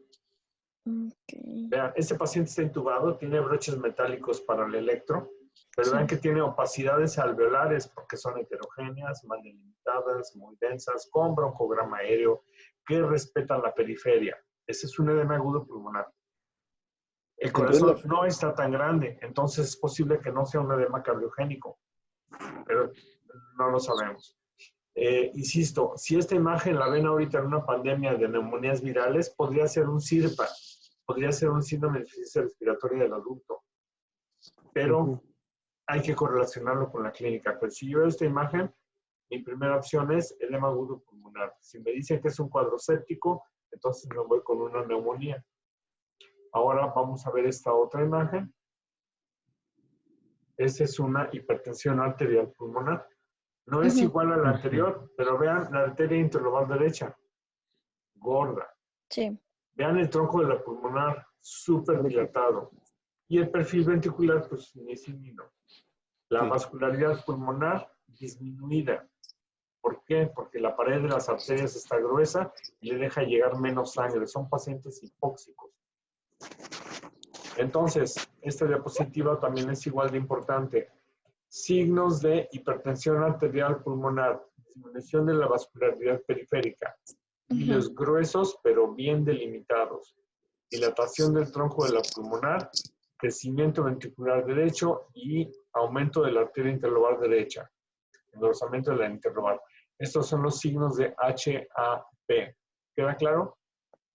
Okay. Vean, este paciente está intubado, tiene broches metálicos para el electro, pero vean que tiene opacidades alveolares porque son heterogéneas, mal delimitadas, muy densas, con broncograma aéreo, que respetan la periferia. Ese es un edema agudo pulmonar. El Entonces, corazón no está tan grande, entonces es posible que no sea un edema cardiogénico, pero no lo sabemos. Insisto, si esta imagen la ven ahorita en una pandemia de neumonías virales, podría ser un SIRPA, podría ser un síndrome de insuficiencia respiratoria del adulto, pero hay que correlacionarlo con la clínica. Pero si yo veo esta imagen, mi primera opción es edema agudo pulmonar. Si me dicen que es un cuadro séptico, entonces me voy con una neumonía. Ahora vamos a ver esta otra imagen. Esta es una hipertensión arterial pulmonar. No es igual a la anterior, pero vean la arteria interlobar derecha, gorda. Sí. Vean el tronco de la pulmonar, súper dilatado. Y el perfil ventricular, pues ni sí ni no. La vascularidad pulmonar disminuida. ¿Por qué? Porque la pared de las arterias está gruesa y le deja llegar menos sangre. Son pacientes hipóxicos. Entonces, esta diapositiva también es igual de importante. Signos de hipertensión arterial pulmonar, disminución de la vascularidad periférica, hilos gruesos pero bien delimitados, dilatación del tronco de la pulmonar, crecimiento ventricular derecho y aumento de la arteria interlobar derecha, engrosamiento de la interlobar. Estos son los signos de HAP. ¿Queda claro?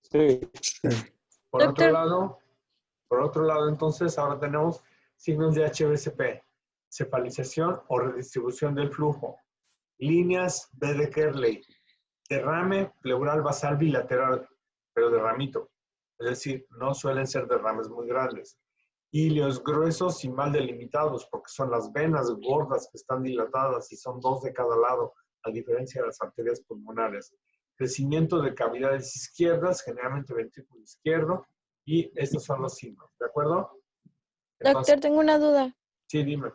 Sí. Por Doctor. otro lado, entonces, ahora tenemos signos de HBSP, cefalización o redistribución del flujo, líneas B de Kerley, derrame pleural basal bilateral, pero derramito, es decir, no suelen ser derrames muy grandes, hilios gruesos y mal delimitados, porque son las venas gordas que están dilatadas y son 2 de cada lado, a diferencia de las arterias pulmonares, crecimiento de cavidades izquierdas, generalmente ventrículo izquierdo, y estos son los signos, ¿de acuerdo? Entonces, Doctor, tengo una duda. sí, dime.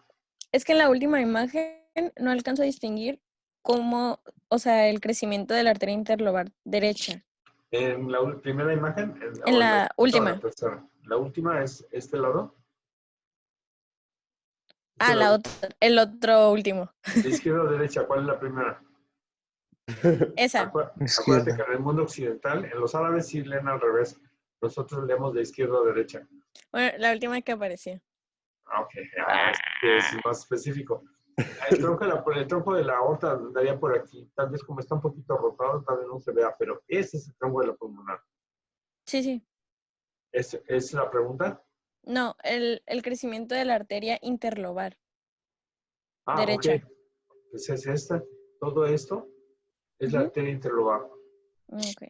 Es que en la última imagen no alcanzo a distinguir cómo, o sea, el crecimiento de la arteria interlobar derecha. En la primera imagen, En la última. La tercera. La última es este lado. Ah, la otra, el otro último. De izquierda a derecha, ¿cuál es la primera? Esa. Acuérdate que en el mundo occidental, en los árabes sí leen al revés. Nosotros leemos de izquierda a derecha. Bueno, la última que apareció. Ok, es más específico. El tronco de la aorta andaría por aquí. Tal vez como está un poquito rotado, tal vez no se vea, pero ese es el tronco de la pulmonar. Sí, sí. ¿Es la pregunta? No, el crecimiento de la arteria interlobar derecha. Ok. Pues es esta. Todo esto es la arteria interlobar. Ok.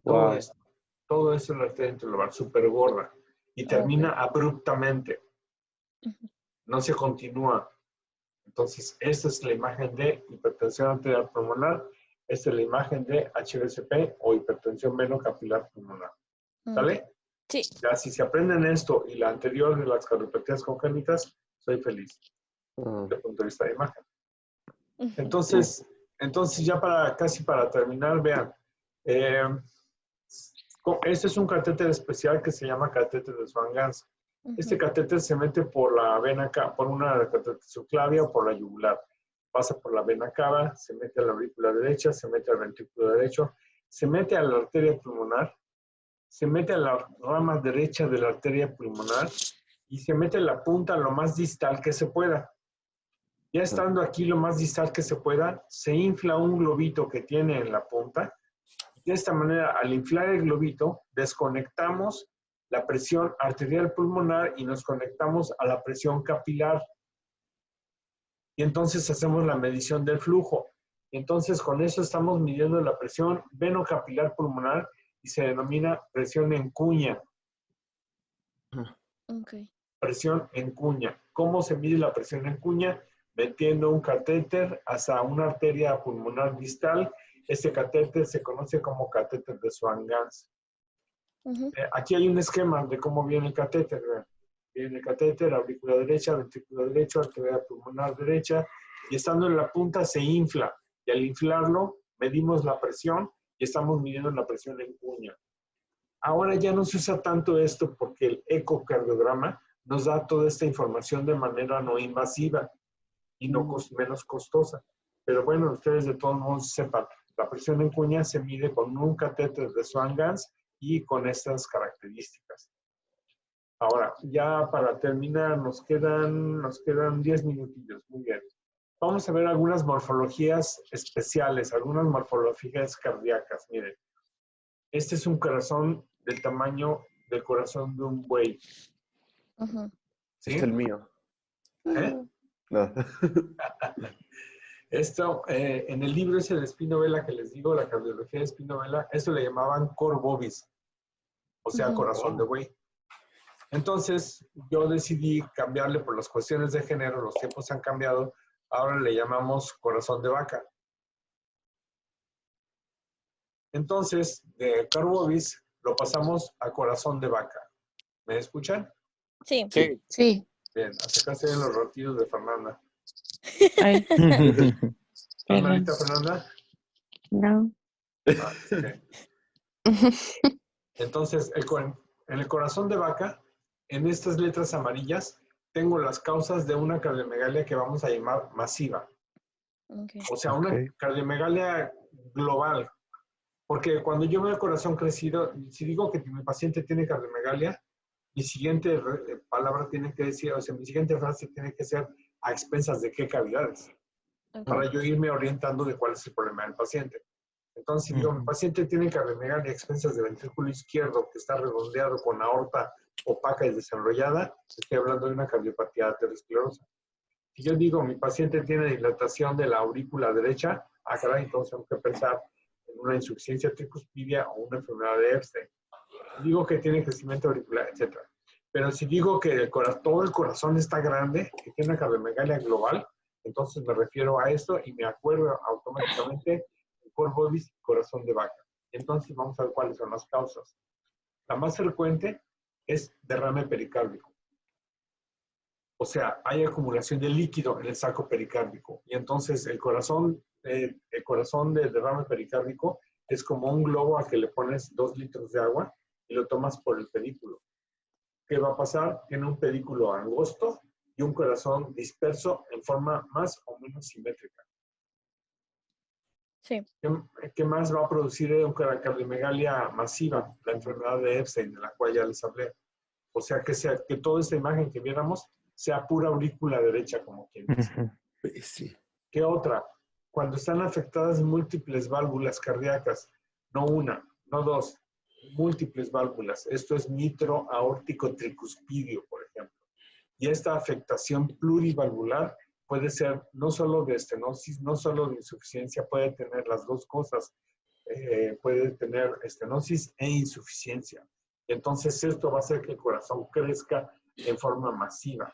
Todo esto es la arteria interlobar, súper gorda. Y termina abruptamente. No se continúa. Entonces, esta es la imagen de hipertensión arterial pulmonar. Esta es la imagen de HBSP o hipertensión venocapilar pulmonar. ¿Sale? Sí. Ya, si se aprenden esto y la anterior de las cardiopatías congénitas, soy feliz. Desde el punto de vista de imagen. Entonces ya casi para terminar, vean. Este es un catéter especial que se llama catéter de Swan-Ganz. Este catéter se mete por la vena, por una catéter subclavia o por la yugular. Pasa por la vena cava, se mete a la aurícula derecha, se mete al ventrículo derecho, se mete a la arteria pulmonar, se mete a la rama derecha de la arteria pulmonar y se mete la punta lo más distal que se pueda. Ya estando aquí lo más distal que se pueda, se infla un globito que tiene en la punta. De esta manera, al inflar el globito, desconectamos la presión arterial pulmonar y nos conectamos a la presión capilar. Y entonces hacemos la medición del flujo. Entonces, con eso estamos midiendo la presión venocapilar pulmonar y se denomina presión en cuña. Presión en cuña. ¿Cómo se mide la presión en cuña? Metiendo un catéter hasta una arteria pulmonar distal. Este catéter se conoce como catéter de Swan-Ganz. Aquí hay un esquema de cómo viene el catéter. Viene el catéter, aurícula derecha, ventrículo derecho, arteria pulmonar derecha, y estando en la punta se infla. Y al inflarlo, medimos la presión y estamos midiendo la presión en cuña. Ahora ya no se usa tanto esto porque el ecocardiograma nos da toda esta información de manera no invasiva y menos costosa. Pero bueno, ustedes de todos modos sepan, la presión en cuña se mide con un catéter de Swan-Ganz y con estas características. Ahora, ya para terminar, nos quedan 10 minutillos. Muy bien. Vamos a ver algunas morfologías especiales, algunas morfologías cardíacas. Miren, este es un corazón del tamaño del corazón de un buey. Ujú. ¿Sí? Es el mío. ¿Eh? No. Esto, en el libro ese de Spinobella que les digo, la cardiología de Spinobella, esto le llamaban cor bovis, o sea, Ujú. corazón de buey. Entonces, yo decidí cambiarle por las cuestiones de género, los tiempos han cambiado, ahora le llamamos corazón de vaca. Entonces, de cor bovis lo pasamos a corazón de vaca. ¿Me escuchan? Sí. Sí. Sí. Bien, hasta acá se ven los ratitos de Fernanda. Ay, ¿Estás perdón. malita, Fernanda? No. Ah, ok. Entonces, en el corazón de vaca, en estas letras amarillas, tengo las causas de una cardiomegalia que vamos a llamar masiva. Ok. O sea, una cardiomegalia global. Porque cuando yo veo el corazón crecido, si digo que mi paciente tiene cardiomegalia, mi siguiente palabra tiene que decir, o sea, mi siguiente frase tiene que ser a expensas de qué cavidades, Ok. para yo irme orientando de cuál es el problema del paciente. Entonces, si digo, mi paciente tiene cardiomegalia a expensas del ventrículo izquierdo que está redondeado con aorta opaca y desenrollada, estoy hablando de una cardiopatía aterosclerosa. Si yo digo, mi paciente tiene dilatación de la aurícula derecha, caray, entonces tengo que pensar en una insuficiencia tricuspidia o una enfermedad de Epstein. Digo que tiene crecimiento auricular, etc. Pero si digo que todo el corazón está grande, que tiene una cardiomegalia global, entonces me refiero a esto y me acuerdo automáticamente cor bovis, corazón de vaca. Entonces vamos a ver cuáles son las causas. La más frecuente es derrame pericárdico. O sea, hay acumulación de líquido en el saco pericárdico. Y entonces el corazón de derrame pericárdico es como un globo al que le pones 2 litros de agua y lo tomas por el pedículo. ¿Qué va a pasar? Tiene un pedículo angosto y un corazón disperso en forma más o menos simétrica. Sí. ¿Qué más va a producir una cardiomegalia masiva? La enfermedad de Epstein, de la cual ya les hablé. O sea, que toda esta imagen que viéramos sea pura aurícula derecha, como quien dice. Sí. ¿Qué otra? Cuando están afectadas múltiples válvulas cardíacas, no una, no dos, múltiples válvulas. Esto es mitro aórtico tricuspidio, por ejemplo. Y esta afectación plurivalvular puede ser no solo de estenosis, no solo de insuficiencia, puede tener las dos cosas. Puede tener estenosis e insuficiencia. Entonces esto va a hacer que el corazón crezca en forma masiva.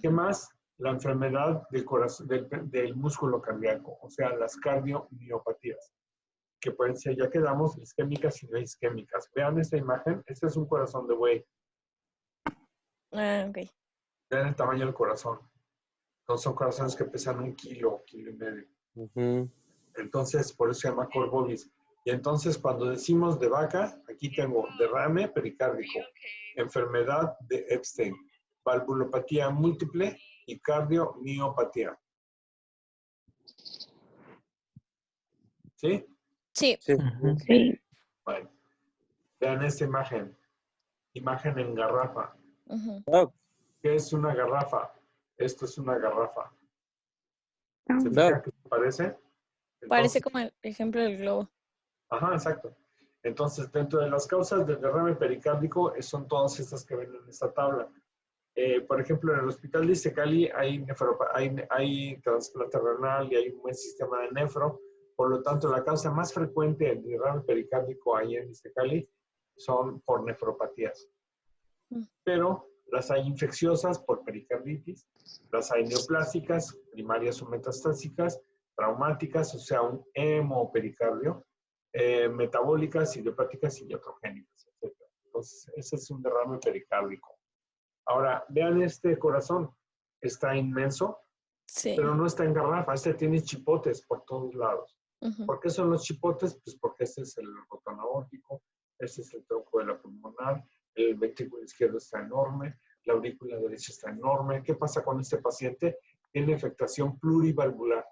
¿Qué más? La enfermedad del corazón, del músculo cardíaco, o sea, las cardiomiopatías, que pueden ser, ya quedamos, isquémicas y no isquémicas. Vean esta imagen, este es un corazón de buey. Ah, ok. Vean el tamaño del corazón. Entonces, son corazones que pesan 1 kilo, 1,5 kilos. Entonces, por eso se llama cor bovis. Y entonces, cuando decimos de vaca, aquí tengo derrame pericárdico, enfermedad de Epstein, valvulopatía múltiple y cardiomiopatía. ¿Sí? Sí. Sí. Sí. Bueno, vean esta imagen. Imagen en garrafa. Ujú. Doc, ¿Qué es una garrafa? Esto es una garrafa. ¿Se Doc, fija qué se parece? Parece Entonces, como el ejemplo del globo. ajá, exacto. Entonces, dentro de las causas del derrame pericárdico son todas estas que ven en esta tabla. Por ejemplo, en el hospital de Iztacali hay trasplante renal y hay un buen sistema de nefro. Por lo tanto, la causa más frecuente del derrame pericárdico ahí en Iztacali son por nefropatías. Pero las hay infecciosas por pericarditis, las hay neoplásicas, primarias o metastásicas, traumáticas, o sea, un hemopericardio, metabólicas, idiopáticas y iatrogénicas, etc. Entonces, ese es un derrame pericárdico. Ahora, vean este corazón. Está inmenso, Sí. pero no está en garrafa. Este tiene chipotes por todos lados. Ujú. ¿Por qué son los chipotes? Pues porque este es el botón aórtico, este es el tronco de la pulmonar, el ventrículo izquierdo está enorme, la aurícula derecha está enorme. ¿Qué pasa con este paciente? Tiene afectación plurivalvular.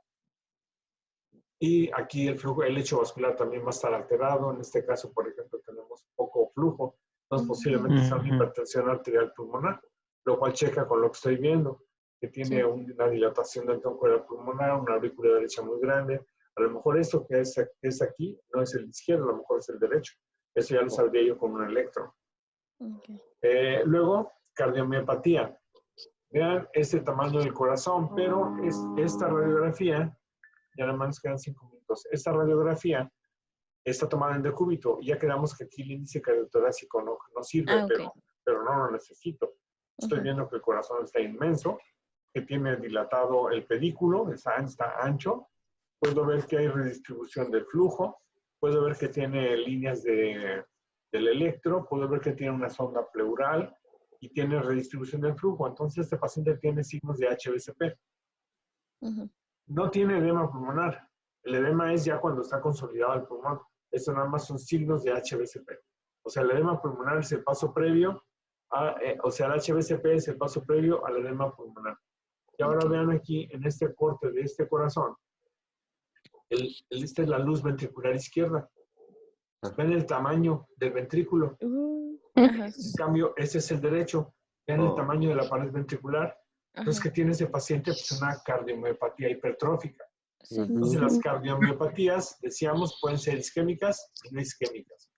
Y aquí el flujo, el lecho vascular también va a estar alterado. En este caso, por ejemplo, tenemos poco flujo. Entonces, posiblemente sea una hipertensión arterial pulmonar, lo cual checa con lo que estoy viendo, que tiene una dilatación del tronco de la pulmonar, una aurícula derecha muy grande. A lo mejor esto que es aquí no es el izquierdo, a lo mejor es el derecho. Eso ya lo sabría yo con un electro. Okay. Luego, cardiomiopatía. Vean este tamaño del corazón, pero esta radiografía, ya nada más nos quedan 5 minutos, esta radiografía está tomada en decúbito y ya quedamos que aquí el índice cardiotorácico no sirve, Okay. pero no lo necesito. Estoy viendo que el corazón está inmenso, que tiene dilatado el pedículo, está ancho. Puedo ver que hay redistribución del flujo, puedo ver que tiene líneas del electro, puedo ver que tiene una sonda pleural y tiene redistribución del flujo. Entonces, este paciente tiene signos de HBCP. No tiene edema pulmonar. El edema es ya cuando está consolidado el pulmón. Esto nada más son signos de HBCP. O sea, el edema pulmonar es el paso previo, el HBCP es el paso previo al edema pulmonar. Y ahora vean aquí, en este corte de este corazón, esta es la luz ventricular izquierda. Vean el tamaño del ventrículo. En cambio, ese es el derecho. Vean el tamaño de la pared ventricular. Entonces, ¿qué tiene ese paciente? Pues una cardiomiopatía hipertrófica. Entonces, las cardiomiopatía, decíamos, pueden ser isquémicas y no isquémicas.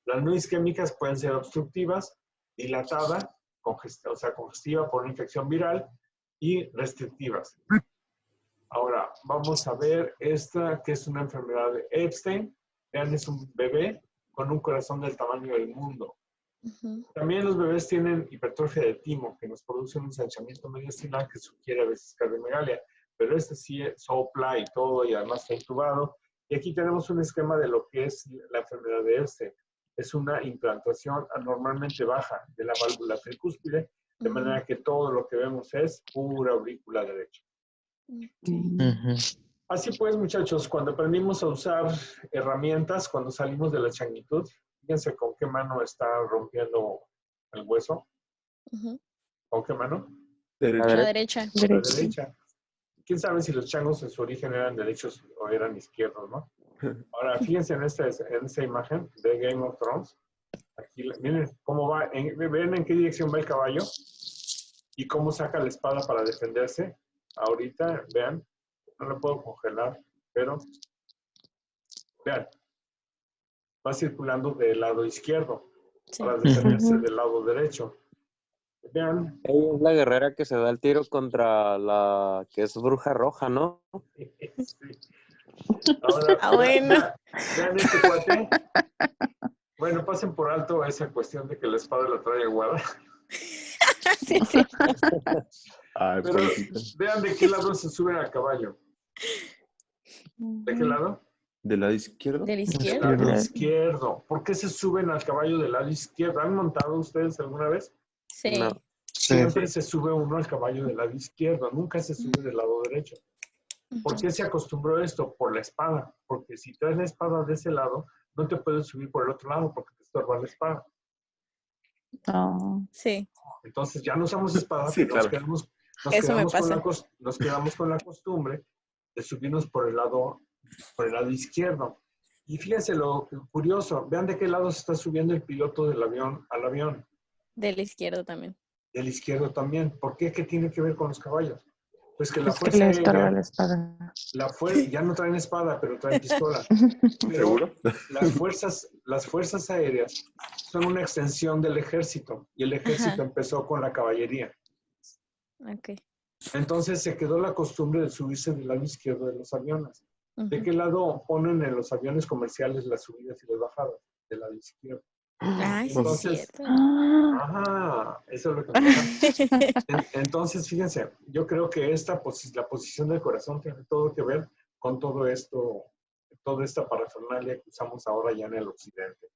Las no isquémicas pueden ser obstructivas, dilatada, congestiva por una infección viral y restrictivas. Ahora, vamos a ver esta, que es una enfermedad de Epstein. Vean, es un bebé con un corazón del tamaño del mundo. También los bebés tienen hipertrofia de timo, que nos produce un ensanchamiento mediastinal que sugiere a veces cardiomegalia. Pero este sí sopla y todo, y además está intubado. Y aquí tenemos un esquema de lo que es la enfermedad de Epstein. Es una implantación anormalmente baja de la válvula tricúspide, de manera que todo lo que vemos es pura aurícula derecha. Así pues, muchachos, cuando aprendimos a usar herramientas, cuando salimos de la changuitud, fíjense con qué mano está rompiendo el hueso. ¿Con qué mano? Derecha. La derecha. Con la derecha. ¿Quién sabe si los changos en su origen eran derechos o eran izquierdos, no? Ahora, fíjense en esta imagen de Game of Thrones. Aquí, miren cómo va, ven en qué dirección va el caballo y cómo saca la espada para defenderse. Ahorita, vean, no lo puedo congelar, pero vean, va circulando del lado izquierdo para defenderse del lado derecho. Vean. Ella es la guerrera que se da el tiro contra la que es bruja roja, ¿no? Sí. Ahora, vean este cuate. Bueno, pasen por alto esa cuestión de que la espada la trae aguada. Sí. Ay, pero vean de qué lado se suben al caballo. ¿De qué lado? ¿Del lado izquierdo? Del izquierdo. Del lado izquierdo. ¿Por qué se suben al caballo del lado izquierdo? ¿Han montado ustedes alguna vez? Sí. No. Siempre se sube uno al caballo del lado izquierdo, nunca se sube del lado derecho. ¿Por qué se acostumbró esto? Por la espada. Porque si traes la espada de ese lado, no te puedes subir por el otro lado porque te estorba la espada. Sí. Entonces ya no usamos espada, Sí, pero claro. nos quedamos con la costumbre de subirnos por el lado izquierdo. Y fíjense lo curioso, vean de qué lado se está subiendo el piloto del avión al avión. Del izquierdo también. Del izquierdo también. ¿Por qué? ¿Qué tiene que ver con los caballos? Pues que la Es que fuerza le aérea, estorba la espada. ya no traen espada, pero traen pistola. Pero ¿Seguro? las fuerzas aéreas son una extensión del ejército y el ejército empezó con la caballería. Ok. Entonces se quedó la costumbre de subirse del lado izquierdo de los aviones. ¿De qué lado ponen en los aviones comerciales las subidas y las bajadas? Del lado izquierdo. Ay, sí, Entonces, es cierto. Eso es lo que pasa. Entonces, fíjense, yo creo que la posición del corazón tiene todo que ver con todo esto, toda esta parafernalia que usamos ahora ya en el occidente.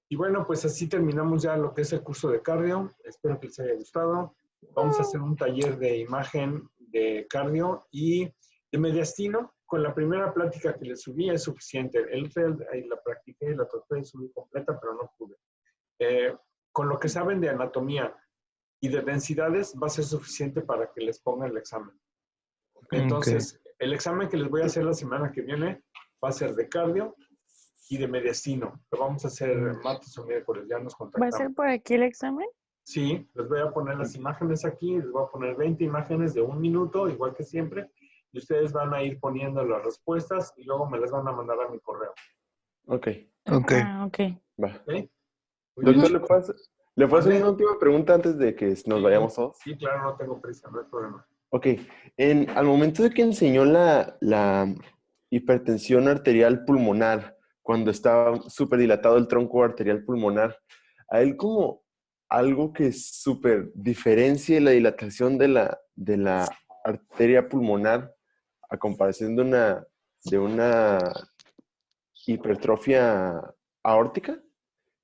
Y bueno, pues así terminamos ya lo que es el curso de cardio. Espero que les haya gustado. Vamos a hacer un taller de imagen de cardio y de mediastino. Con la primera plática que les subí es suficiente. La practiqué y la traté de subir completa, pero no pude. Con lo que saben de anatomía y de densidades va a ser suficiente para que les pongan el examen. Entonces, El examen que les voy a hacer la semana que viene va a ser de cardio y de mediastino. Lo vamos a hacer martes o miércoles, ya nos ¿Va a contactamos. ser por aquí el examen? Sí, les voy a poner las imágenes aquí, les voy a poner 20 imágenes de 1 minuto, igual que siempre, y ustedes van a ir poniendo las respuestas y luego me las van a mandar a mi correo. Ok, Ok. Ah, ok. va. ¿Ok? Muy Doctor, bien. ¿le puedo hacer ¿Mande? una última pregunta antes de que nos vayamos todos? Sí, claro, no tengo prisa, no hay problema. Ok, al momento de que enseñó la hipertensión arterial pulmonar, cuando estaba súper dilatado el tronco arterial pulmonar, a él como algo que súper diferencie la dilatación de la arteria pulmonar a comparación de una hipertrofia aórtica.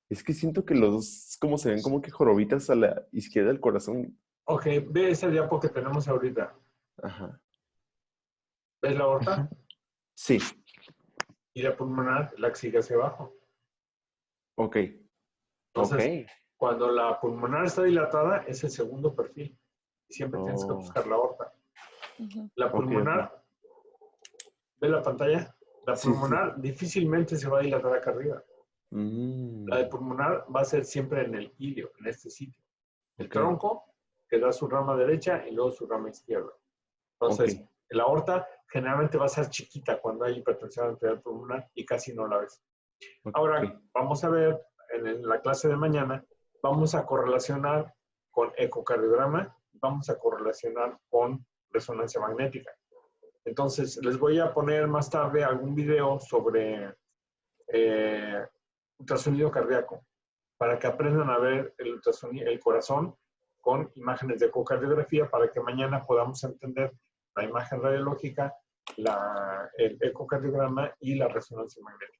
Es que siento que los dos como se ven como que jorobitas a la izquierda del corazón. Ok, ve esa diapo que tenemos ahorita. Ajá. ¿Ves la aorta? Ujú. Sí, Y la pulmonar, la que sigue hacia abajo. ok. Entonces, Ok. cuando la pulmonar está dilatada, es el segundo perfil. Y siempre tienes que Oh. buscar la aorta. Ujú. La Ok, pulmonar, ¿ve la pantalla? La Sí, sí. pulmonar difícilmente se va a dilatar acá arriba. Mm, La de pulmonar va a ser siempre en el ilio, en este sitio. El ok, tronco, que da su rama derecha y luego su rama izquierda. Entonces, ok. la aorta generalmente va a ser chiquita cuando hay hipertensión arterial pulmonar y casi no la ves. Ok. Ahora, vamos a ver en la clase de mañana, vamos a correlacionar con ecocardiograma, vamos a correlacionar con resonancia magnética. Entonces, les voy a poner más tarde algún video sobre ultrasonido cardíaco para que aprendan a ver el ultrasonido, el corazón con imágenes de ecocardiografía para que mañana podamos entender la imagen radiológica, el ecocardiograma y la resonancia magnética.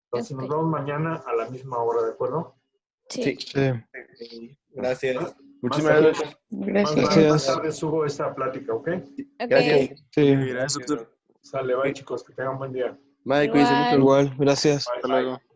Entonces nos Ok. vemos mañana a la misma hora, ¿de acuerdo? Sí. Sí. Gracias. Muchísimas Más gracias. Gracias. más tarde subo esta plática, ¿ok? Ok. Gracias. Sí. Ok, Gracias, doctor. Sale, bye chicos, que tengan buen día. Bye, cuídense mucho. Igual. Igual, gracias. Bye, Hasta bye. luego.